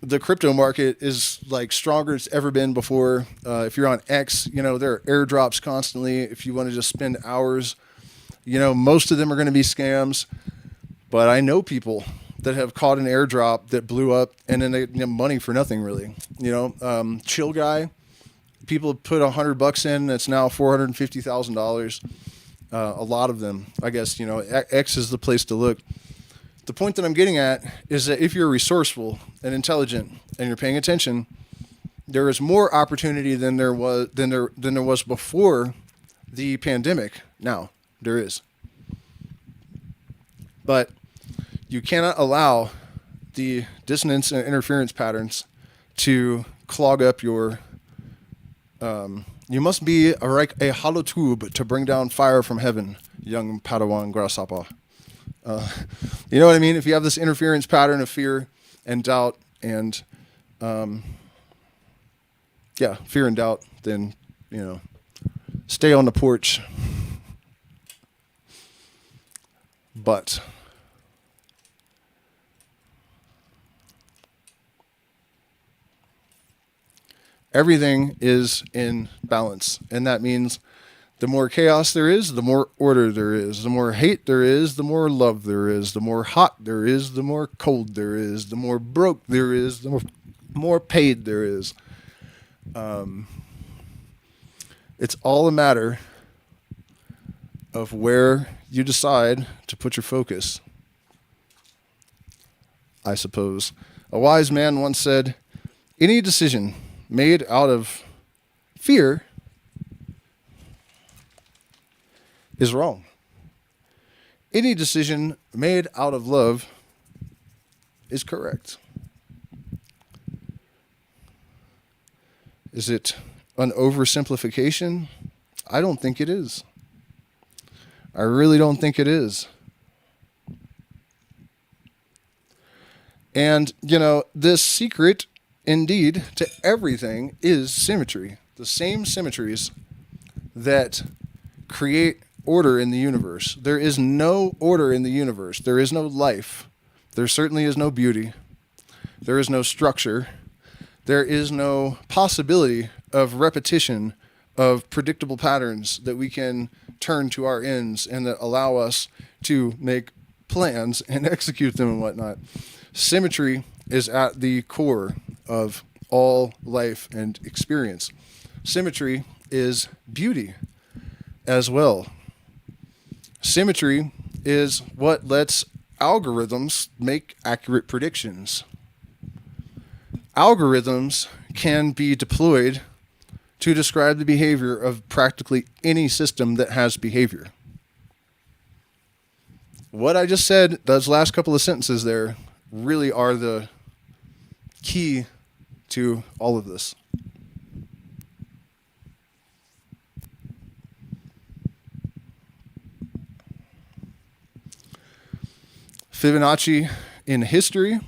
the crypto market is like stronger it's ever been before. If you're on X, there are airdrops constantly. If you want to just spend hours, most of them are going to be scams. But I know people that have caught an airdrop that blew up and then they get money for nothing really. Chill Guy, people put $100 in. That's now $450,000. A lot of them, I guess, X is the place to look. The point that I'm getting at is that if you're resourceful and intelligent and you're paying attention, there is more opportunity than there was before the pandemic. Now there is, but you cannot allow the dissonance and interference patterns to clog up your. You must be a hollow tube to bring down fire from heaven, young Padawan grasshopper. You know what I mean? If you have this interference pattern of fear and doubt and, fear and doubt, then, stay on the porch. But everything is in balance, and that means the more chaos there is, the more order there is. The more hate there is, the more love there is. The more hot there is, the more cold there is. The more broke there is, the more paid there is. It's all a matter of where you decide to put your focus, I suppose. A wise man once said, any decision made out of fear is wrong. Any decision made out of love is correct. Is it an oversimplification? I don't think it is. I really don't think it is. And, this secret indeed to everything is symmetry. The same symmetries that create order in the universe. There is no order in the universe. There is no life. There certainly is no beauty. There is no structure. There is no possibility of repetition of predictable patterns that we can turn to our ends and that allow us to make plans and execute them and whatnot. Symmetry is at the core of all life and experience. Symmetry is beauty as well. Symmetry is what lets algorithms make accurate predictions. Algorithms can be deployed to describe the behavior of practically any system that has behavior. What I just said, those last couple of sentences there, really are the key to all of this. Fibonacci in history,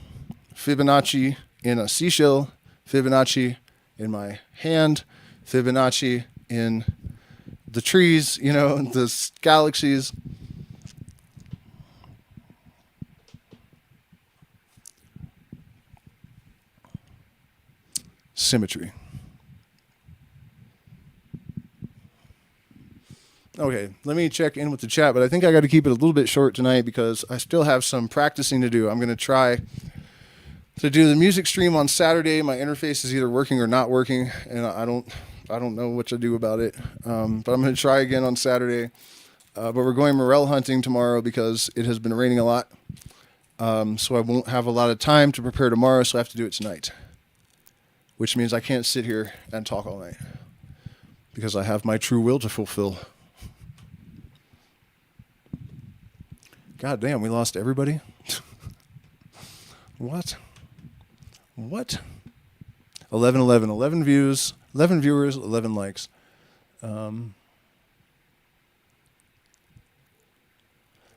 Fibonacci in a seashell, Fibonacci in my hand, Fibonacci in the trees, the galaxies. Symmetry. Okay, let me check in with the chat, but I think I got to keep it a little bit short tonight because I still have some practicing to do. I'm going to try to do the music stream on Saturday. My interface is either working or not working, and I don't know what to do about it. But I'm going to try again on Saturday. But we're going morel hunting tomorrow because it has been raining a lot. So I won't have a lot of time to prepare tomorrow, so I have to do it tonight. Which means I can't sit here and talk all night because I have my true will to fulfill. God damn, we lost everybody? What? 11 views, 11 viewers, 11 likes.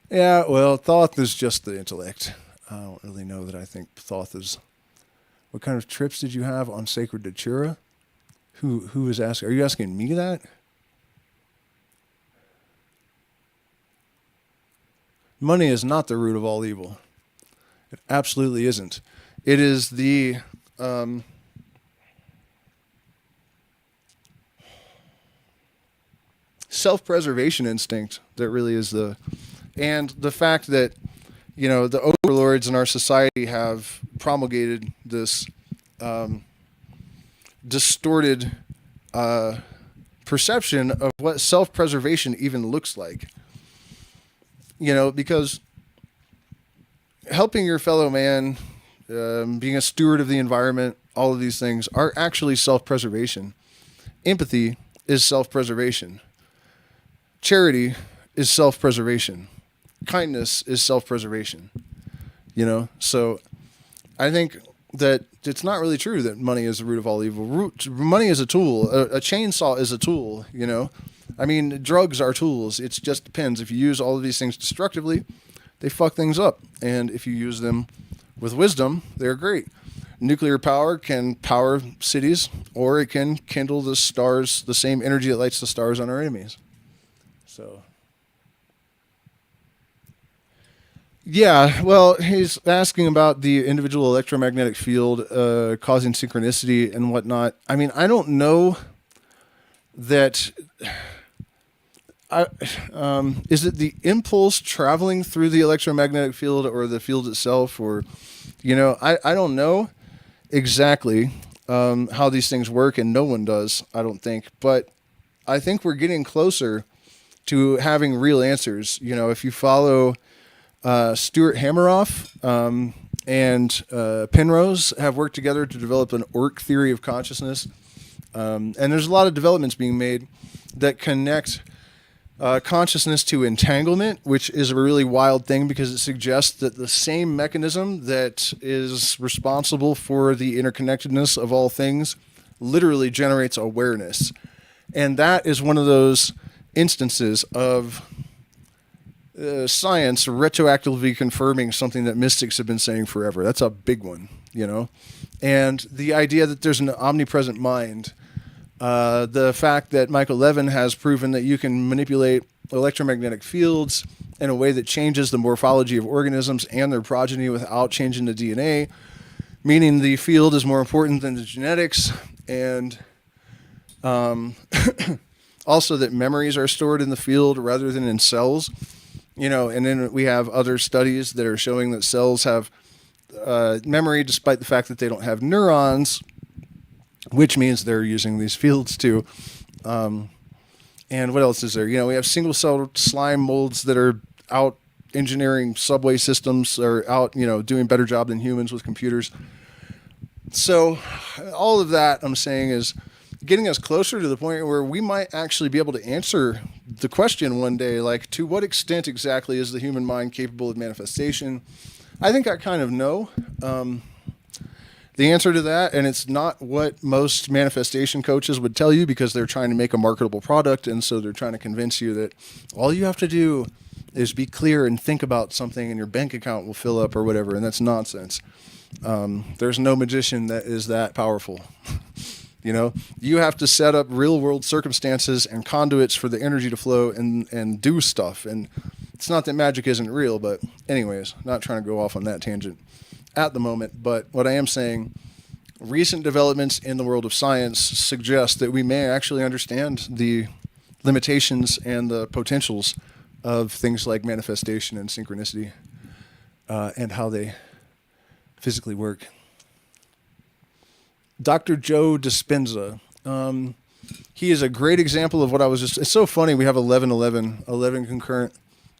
Yeah, well, thoth is just the intellect. I don't really know that I think thoth is... What kind of trips did you have on Sacred Datura? Who is asking? Are you asking me that? Money is not the root of all evil. It absolutely isn't. It is the self-preservation instinct that really is and the fact that, the overlords in our society have promulgated this distorted perception of what self-preservation even looks like. Because helping your fellow man, being a steward of the environment, all of these things are actually self-preservation. Empathy is self-preservation. Charity is self-preservation. Kindness is self-preservation. So I think that it's not really true that money is the root of all evil. Money is a tool. A chainsaw is a tool, I mean, drugs are tools. It just depends. If you use all of these things destructively, they fuck things up. And if you use them with wisdom, they're great. Nuclear power can power cities, or it can kindle the stars, the same energy that lights the stars on our enemies. So, yeah, well, he's asking about the individual electromagnetic field causing synchronicity and whatnot. I mean, I don't know that... is it the impulse traveling through the electromagnetic field or the field itself? Or, I don't know exactly how these things work, and no one does, I don't think. But I think we're getting closer to having real answers. If you follow Stuart Hameroff and Penrose have worked together to develop an ORC theory of consciousness. And there's a lot of developments being made that connect consciousness to entanglement, which is a really wild thing because it suggests that the same mechanism that is responsible for the interconnectedness of all things literally generates awareness. And that is one of those instances of science retroactively confirming something that mystics have been saying forever. That's a big one, you know? And the idea that there's an omnipresent mind, the fact that Michael Levin has proven that you can manipulate electromagnetic fields in a way that changes the morphology of organisms and their progeny without changing the DNA, meaning the field is more important than the genetics, and also that memories are stored in the field rather than in cells. You know, and then we have other studies that are showing that cells have memory despite the fact that they don't have neurons, which means they're using these fields too. And what else is there? You know, we have single-cell slime molds that are out engineering subway systems, or out, you know, doing a better job than humans with computers. So all of that, I'm saying, is getting us closer to the point where we might actually be able to answer the question one day, like, to what extent exactly is the human mind capable of manifestation? I think I kind of know the answer to that, and it's not what most manifestation coaches would tell you, because they're trying to make a marketable product, and so they're trying to convince you that all you have to do is be clear and think about something and your bank account will fill up or whatever, and that's nonsense. There's no magician that is that powerful. You know, you have to set up real world circumstances and conduits for the energy to flow and do stuff. And it's not that magic isn't real, but anyways, not trying to go off on that tangent at the moment. But what I am saying, recent developments in the world of science suggest that we may actually understand the limitations and the potentials of things like manifestation and synchronicity, and how they physically work. Dr. Joe Dispenza. He is a great example of what I was just... It's so funny we have 11 concurrent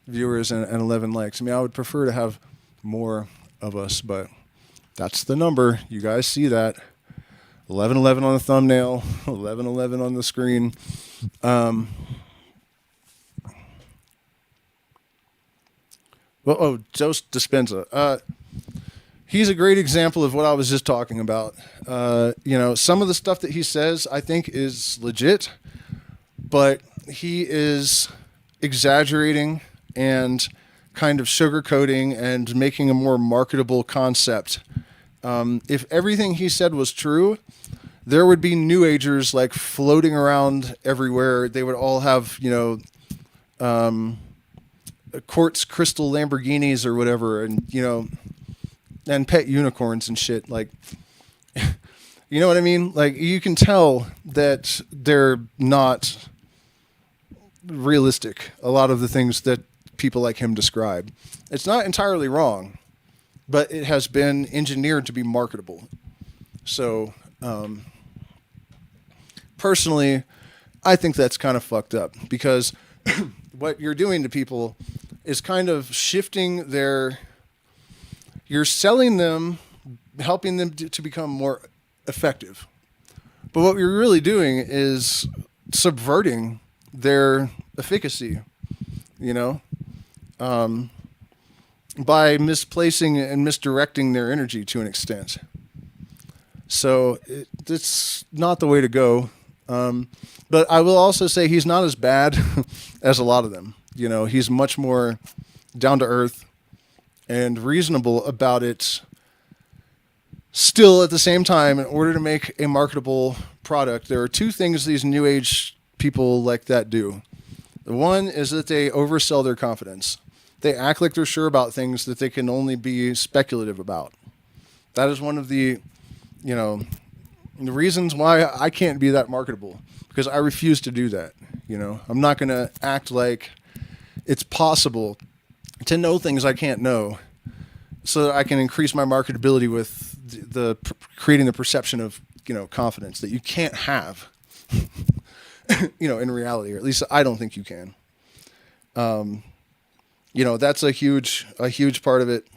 viewers and 11 likes. I mean, I would prefer to have more of us, but that's the number. You guys see that. 11 on the thumbnail, 11 on the screen. Joe Dispenza. He's a great example of what I was just talking about. You know, some of the stuff that he says, I think, is legit, but he is exaggerating and kind of sugarcoating and making a more marketable concept. If everything he said was true, there would be New Agers like floating around everywhere. They would all have, you know, quartz crystal Lamborghinis or whatever, and, you know, and pet unicorns and shit. Like, you know what I mean? Like, you can tell that they're not realistic, a lot of the things that people like him describe. It's not entirely wrong, but it has been engineered to be marketable. So, personally, I think that's kind of fucked up, because what you're doing to people is kind of shifting their... You're selling them, helping them to become more effective. But what you're really doing is subverting their efficacy, you know, by misplacing and misdirecting their energy to an extent. So it's not the way to go. But I will also say he's not as bad as a lot of them. You know, he's much more down to earth and reasonable about it. Still, at the same time, in order to make a marketable product, there are two things these New Age people like that do. The one is that they oversell their confidence. They act like they're sure about things that they can only be speculative about. That is one of the, you know, the reasons why I can't be that marketable, because I refuse to do that. You know, I'm not going to act like it's possible to know things I can't know, so that I can increase my marketability with the creating the perception of, you know, confidence that you can't have, you know, in reality, or at least I don't think you can. You know, that's a huge part of it.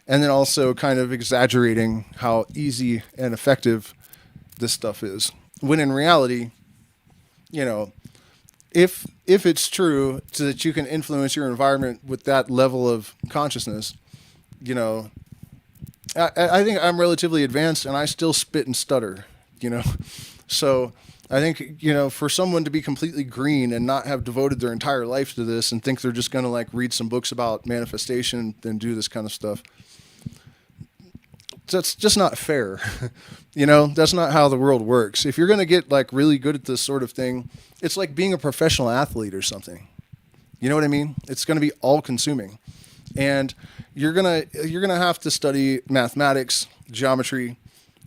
And then also kind of exaggerating how easy and effective this stuff is, when in reality, you know, if it's true so that you can influence your environment with that level of consciousness, you know, I think I'm relatively advanced and I still spit and stutter, you know. So I think, for someone to be completely green and not have devoted their entire life to this and think they're just going to like read some books about manifestation and do this kind of stuff, that's just not fair. That's not how the world works. If you're going to get like really good at this sort of thing, it's like being a professional athlete or something. You know what I mean? It's going to be all consuming. And you're going to have to study mathematics, geometry,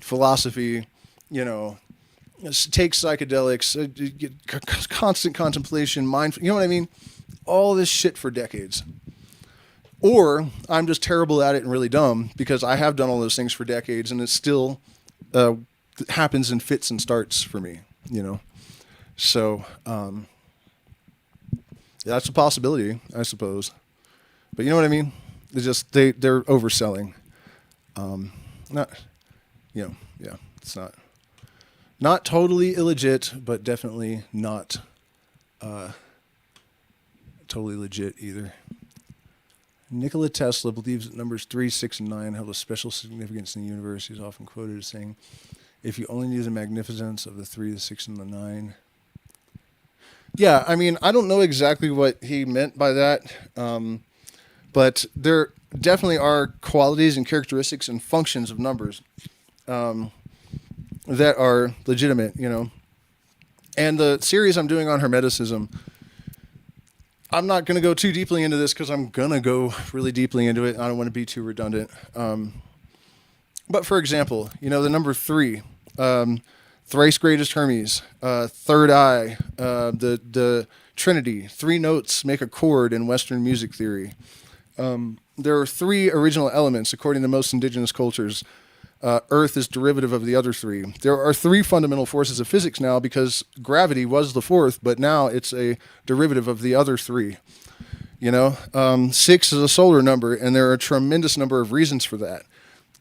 philosophy, take psychedelics, constant contemplation, mindful, you know what I mean? All this shit for decades. Or I'm just terrible at it and really dumb because I have done all those things for decades and it still happens in fits and starts for me, So that's a possibility, I suppose. But you know what I mean? It's just they're overselling. It's not totally illegit, but definitely not totally legit either. Nikola Tesla believes that numbers 3, 6, and 9 held a special significance in the universe. He's often quoted as saying, "If you only knew the magnificence of the 3, the 6, and the 9." Yeah, I mean, I don't know exactly what he meant by that, but there definitely are qualities and characteristics and functions of numbers that are legitimate, And the series I'm doing on Hermeticism, I'm not going to go too deeply into this because I'm going to go really deeply into it. I don't want to be too redundant. But for example, the number 3, thrice greatest Hermes, third eye, the Trinity, 3 notes make a chord in Western music theory. There are 3 original elements according to most indigenous cultures. Earth is derivative of the other 3. There are 3 fundamental forces of physics now because gravity was the 4th, but now it's a derivative of the other 3. 6 is a solar number, and there are a tremendous number of reasons for that.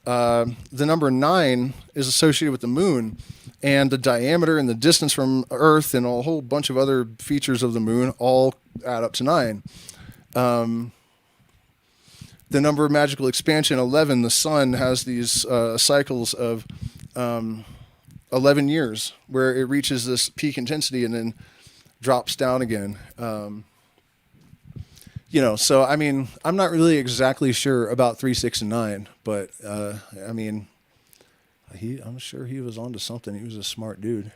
The number 9 is associated with the moon, and the diameter and the distance from Earth and a whole bunch of other features of the moon all add up to 9. The number of magical expansion, 11, the sun has these cycles of 11 years where it reaches this peak intensity and then drops down again. So, I mean, I'm not really exactly sure about 3, 6, and 9, but, I'm sure he was onto something. He was a smart dude.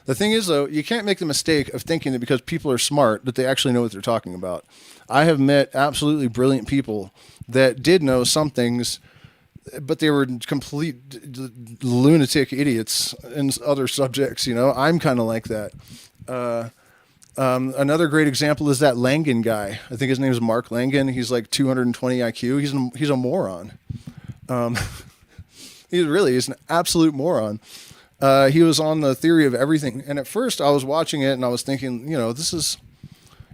The thing is, though, you can't make the mistake of thinking that because people are smart that they actually know what they're talking about. I have met absolutely brilliant people that did know some things, but they were complete lunatic idiots in other subjects. I'm kind of like that. Another great example is that Langan guy. I think his name is Mark Langan. He's like 220 IQ. He's a moron. He's an absolute moron. He was on the theory of everything. And at first I was watching it and I was thinking, this is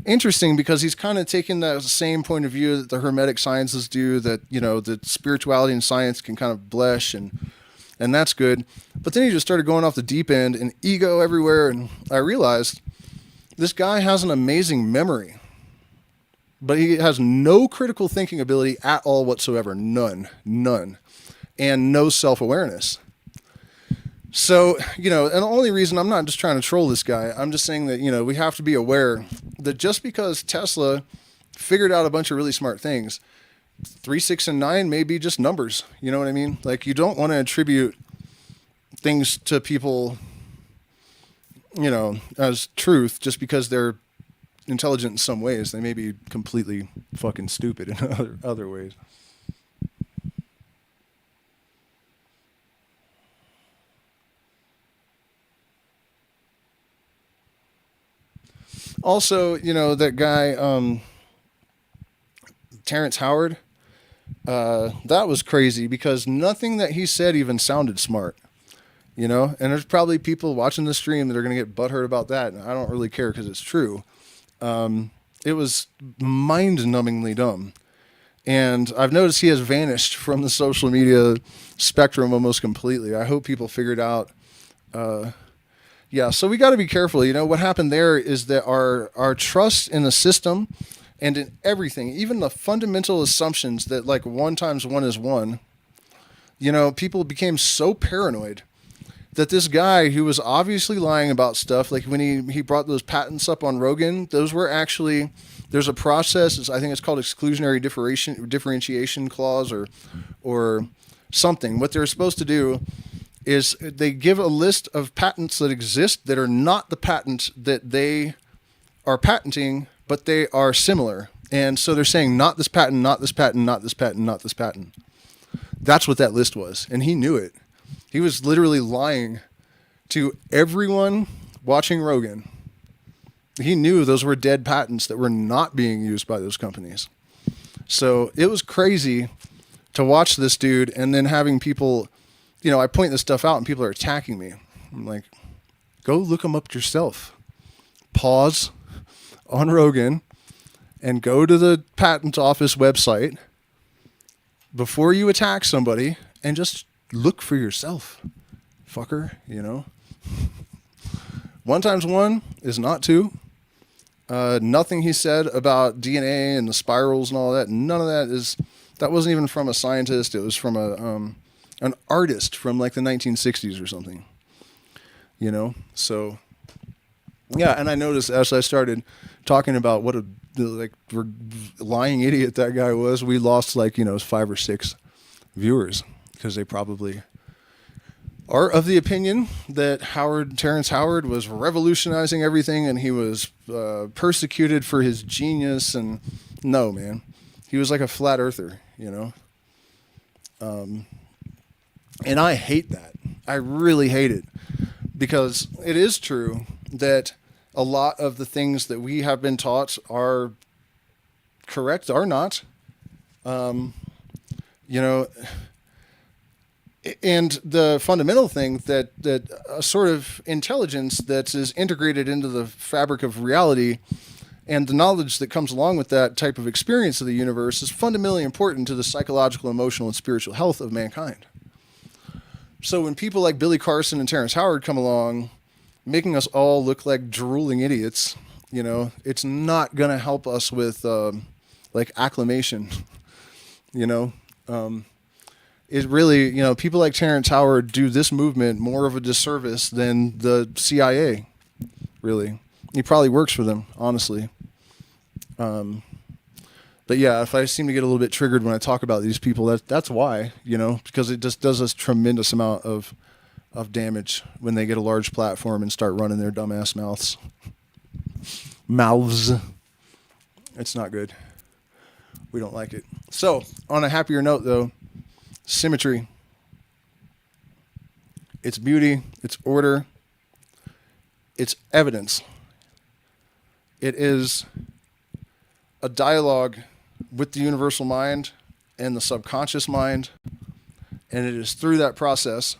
interesting because he's kind of taking that same point of view that the hermetic sciences do, that, that spirituality and science can kind of blesh and that's good. But then he just started going off the deep end and ego everywhere. And I realized this guy has an amazing memory, but he has no critical thinking ability at all whatsoever. None. And no self-awareness. So, and the only reason I'm not just trying to troll this guy, I'm just saying that, we have to be aware that just because Tesla figured out a bunch of really smart things, 3, 6, and 9 may be just numbers. You know what I mean? Like, you don't want to attribute things to people, as truth just because they're intelligent in some ways. They may be completely fucking stupid in other ways. Also, that guy, Terrence Howard, that was crazy because nothing that he said even sounded smart, and there's probably people watching the stream that are going to get butthurt about that. And I don't really care because it's true. It was mind-numbingly dumb. And I've noticed he has vanished from the social media spectrum almost completely. I hope people figured out, so we got to be careful. What happened there is that our trust in the system and in everything, even the fundamental assumptions that like 1 times 1 is 1, people became so paranoid that this guy who was obviously lying about stuff, like when he brought those patents up on Rogan, those were actually, there's a process, I think it's called exclusionary differentiation clause or something. What they're supposed to do is they give a list of patents that exist that are not the patents that they are patenting, but they are similar. And so they're saying not this patent, not this patent, not this patent, not this patent. That's what that list was. And he knew it. He was literally lying to everyone watching Rogan. He knew those were dead patents that were not being used by those companies. So it was crazy to watch this dude and then having people, you know, I point this stuff out and people are attacking me. I'm like, go look them up yourself. Pause on Rogan and go to the patent office website before you attack somebody and just look for yourself, fucker, you know. 1 times 1 is not 2. Nothing he said about DNA and the spirals and all that, none of that wasn't even from a scientist. It was from an artist from like the 1960s or something, you know. So yeah, and I noticed as I started talking about what a lying idiot that guy was, we lost like, you know, 5 or 6 viewers because they probably are of the opinion that Terrence Howard was revolutionizing everything and he was persecuted for his genius. And no, man, he was like a flat earther, you know. And I hate that. I really hate it because it is true that a lot of the things that we have been taught are correct, are not. You know, and the fundamental thing that a sort of intelligence that is integrated into the fabric of reality and the knowledge that comes along with that type of experience of the universe is fundamentally important to the psychological, emotional, and spiritual health of mankind. So when people like Billy Carson and Terrence Howard come along, making us all look like drooling idiots, you know, it's not going to help us with like acclamation, you know. It really, you know, people like Terrence Howard do this movement more of a disservice than the CIA, really. He probably works for them, honestly. But yeah, if I seem to get a little bit triggered when I talk about these people, that's why, you know, because it just does a tremendous amount of damage when they get a large platform and start running their dumbass mouths. It's not good. We don't like it. So, on a happier note, though, symmetry. It's beauty. It's order. It's evidence. It is a dialogue with the universal mind and the subconscious mind. And it is through that process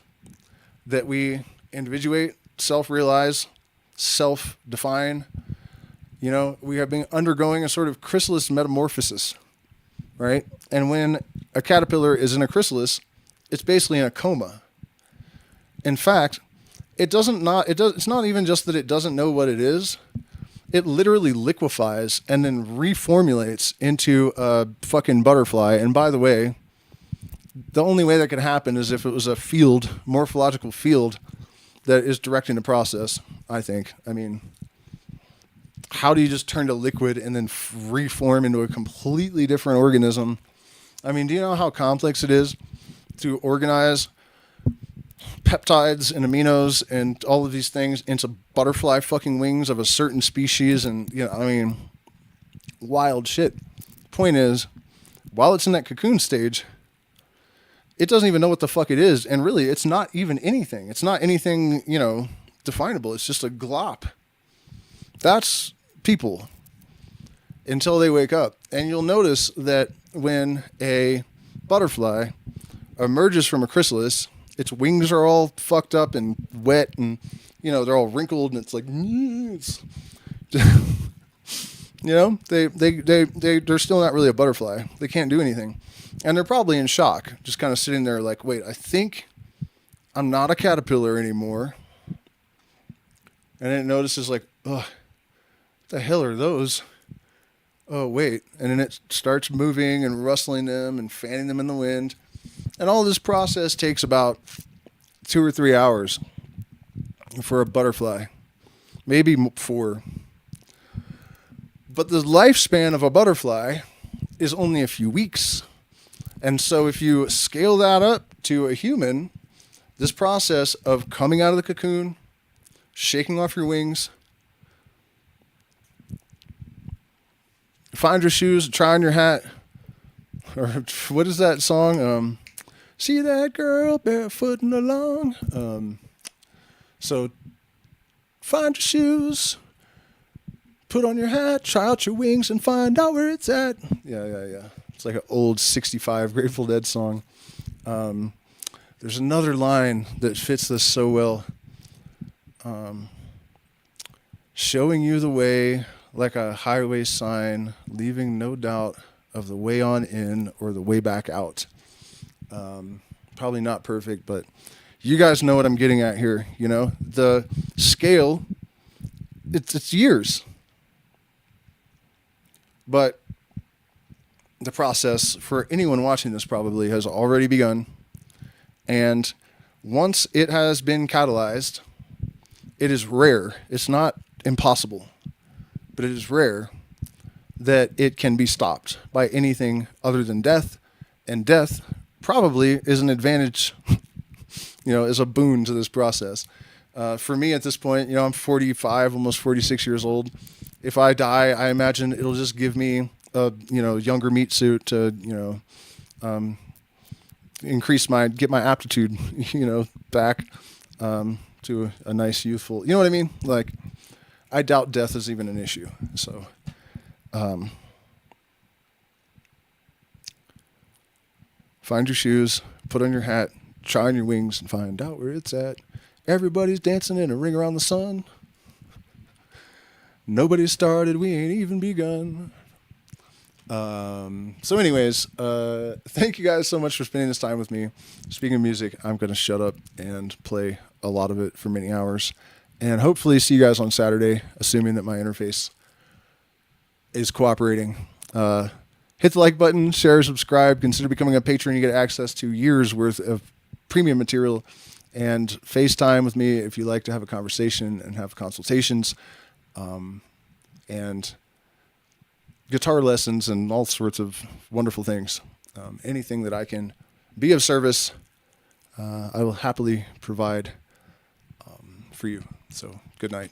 that we individuate, self-realize, self-define. You know, we have been undergoing a sort of chrysalis metamorphosis, right? And when a caterpillar is in a chrysalis, it's basically in a coma. In fact, it's not even just that it doesn't know what it is. It literally liquefies and then reformulates into a fucking butterfly. And by the way, the only way that could happen is if it was a field, morphological field, that is directing the process, I think. I mean, how do you just turn to liquid and then reform into a completely different organism? I mean, do you know how complex it is to organize peptides and aminos and all of these things into butterfly fucking wings of a certain species? And, you know, I mean, wild shit. Point is, while it's in that cocoon stage, it doesn't even know what the fuck it is. And really, it's not even anything. It's not anything, you know, definable. It's just a glop. That's people until they wake up. And you'll notice that when a butterfly emerges from a chrysalis, its wings are all fucked up and wet and, you know, they're all wrinkled and it's like, it's you know, they're still not really a butterfly. They can't do anything. And they're probably in shock, just kind of sitting there like, wait, I think I'm not a caterpillar anymore. And then it notices like, ugh, what the hell are those? Oh, wait. And then it starts moving and rustling them and fanning them in the wind. And all this process takes about 2 or 3 hours. for a butterfly, maybe 4. But the lifespan of a butterfly is only a few weeks. And so if you scale that up to a human, this process of coming out of the cocoon, shaking off your wings, find your shoes, try on your hat, or what is that song? See that girl barefooting along. So find your shoes, put on your hat, try out your wings, and find out where it's at. Yeah. It's like an old 65 Grateful Dead song. There's another line that fits this so well. Showing you the way like a highway sign, leaving no doubt of the way on in or the way back out. Probably not perfect, but you guys know what I'm getting at here. You know, the scale, it's years. But the process for anyone watching this probably has already begun. And once it has been catalyzed, it is rare. It's not impossible, but it is rare that it can be stopped by anything other than death. And death probably is an advantage, is a boon to this process. For me at this point, I'm 45, almost 46 years old. If I die, I imagine it'll just give me a, younger meat suit to, get my aptitude, back, to a nice youthful, you know what I mean? Like, I doubt death is even an issue. So, find your shoes, put on your hat, try on your wings, and find out where it's at. Everybody's dancing in a ring around the sun. Nobody started, we ain't even begun. So anyways, thank you guys so much for spending this time with me. Speaking of music, I'm going to shut up and play a lot of it for many hours. And hopefully see you guys on Saturday, assuming that my interface is cooperating. Hit the like button, share, subscribe, consider becoming a patron. You get access to years worth of premium material and FaceTime with me if you like to have a conversation and have consultations, and guitar lessons and all sorts of wonderful things. Anything that I can be of service, I will happily provide for you. So good night.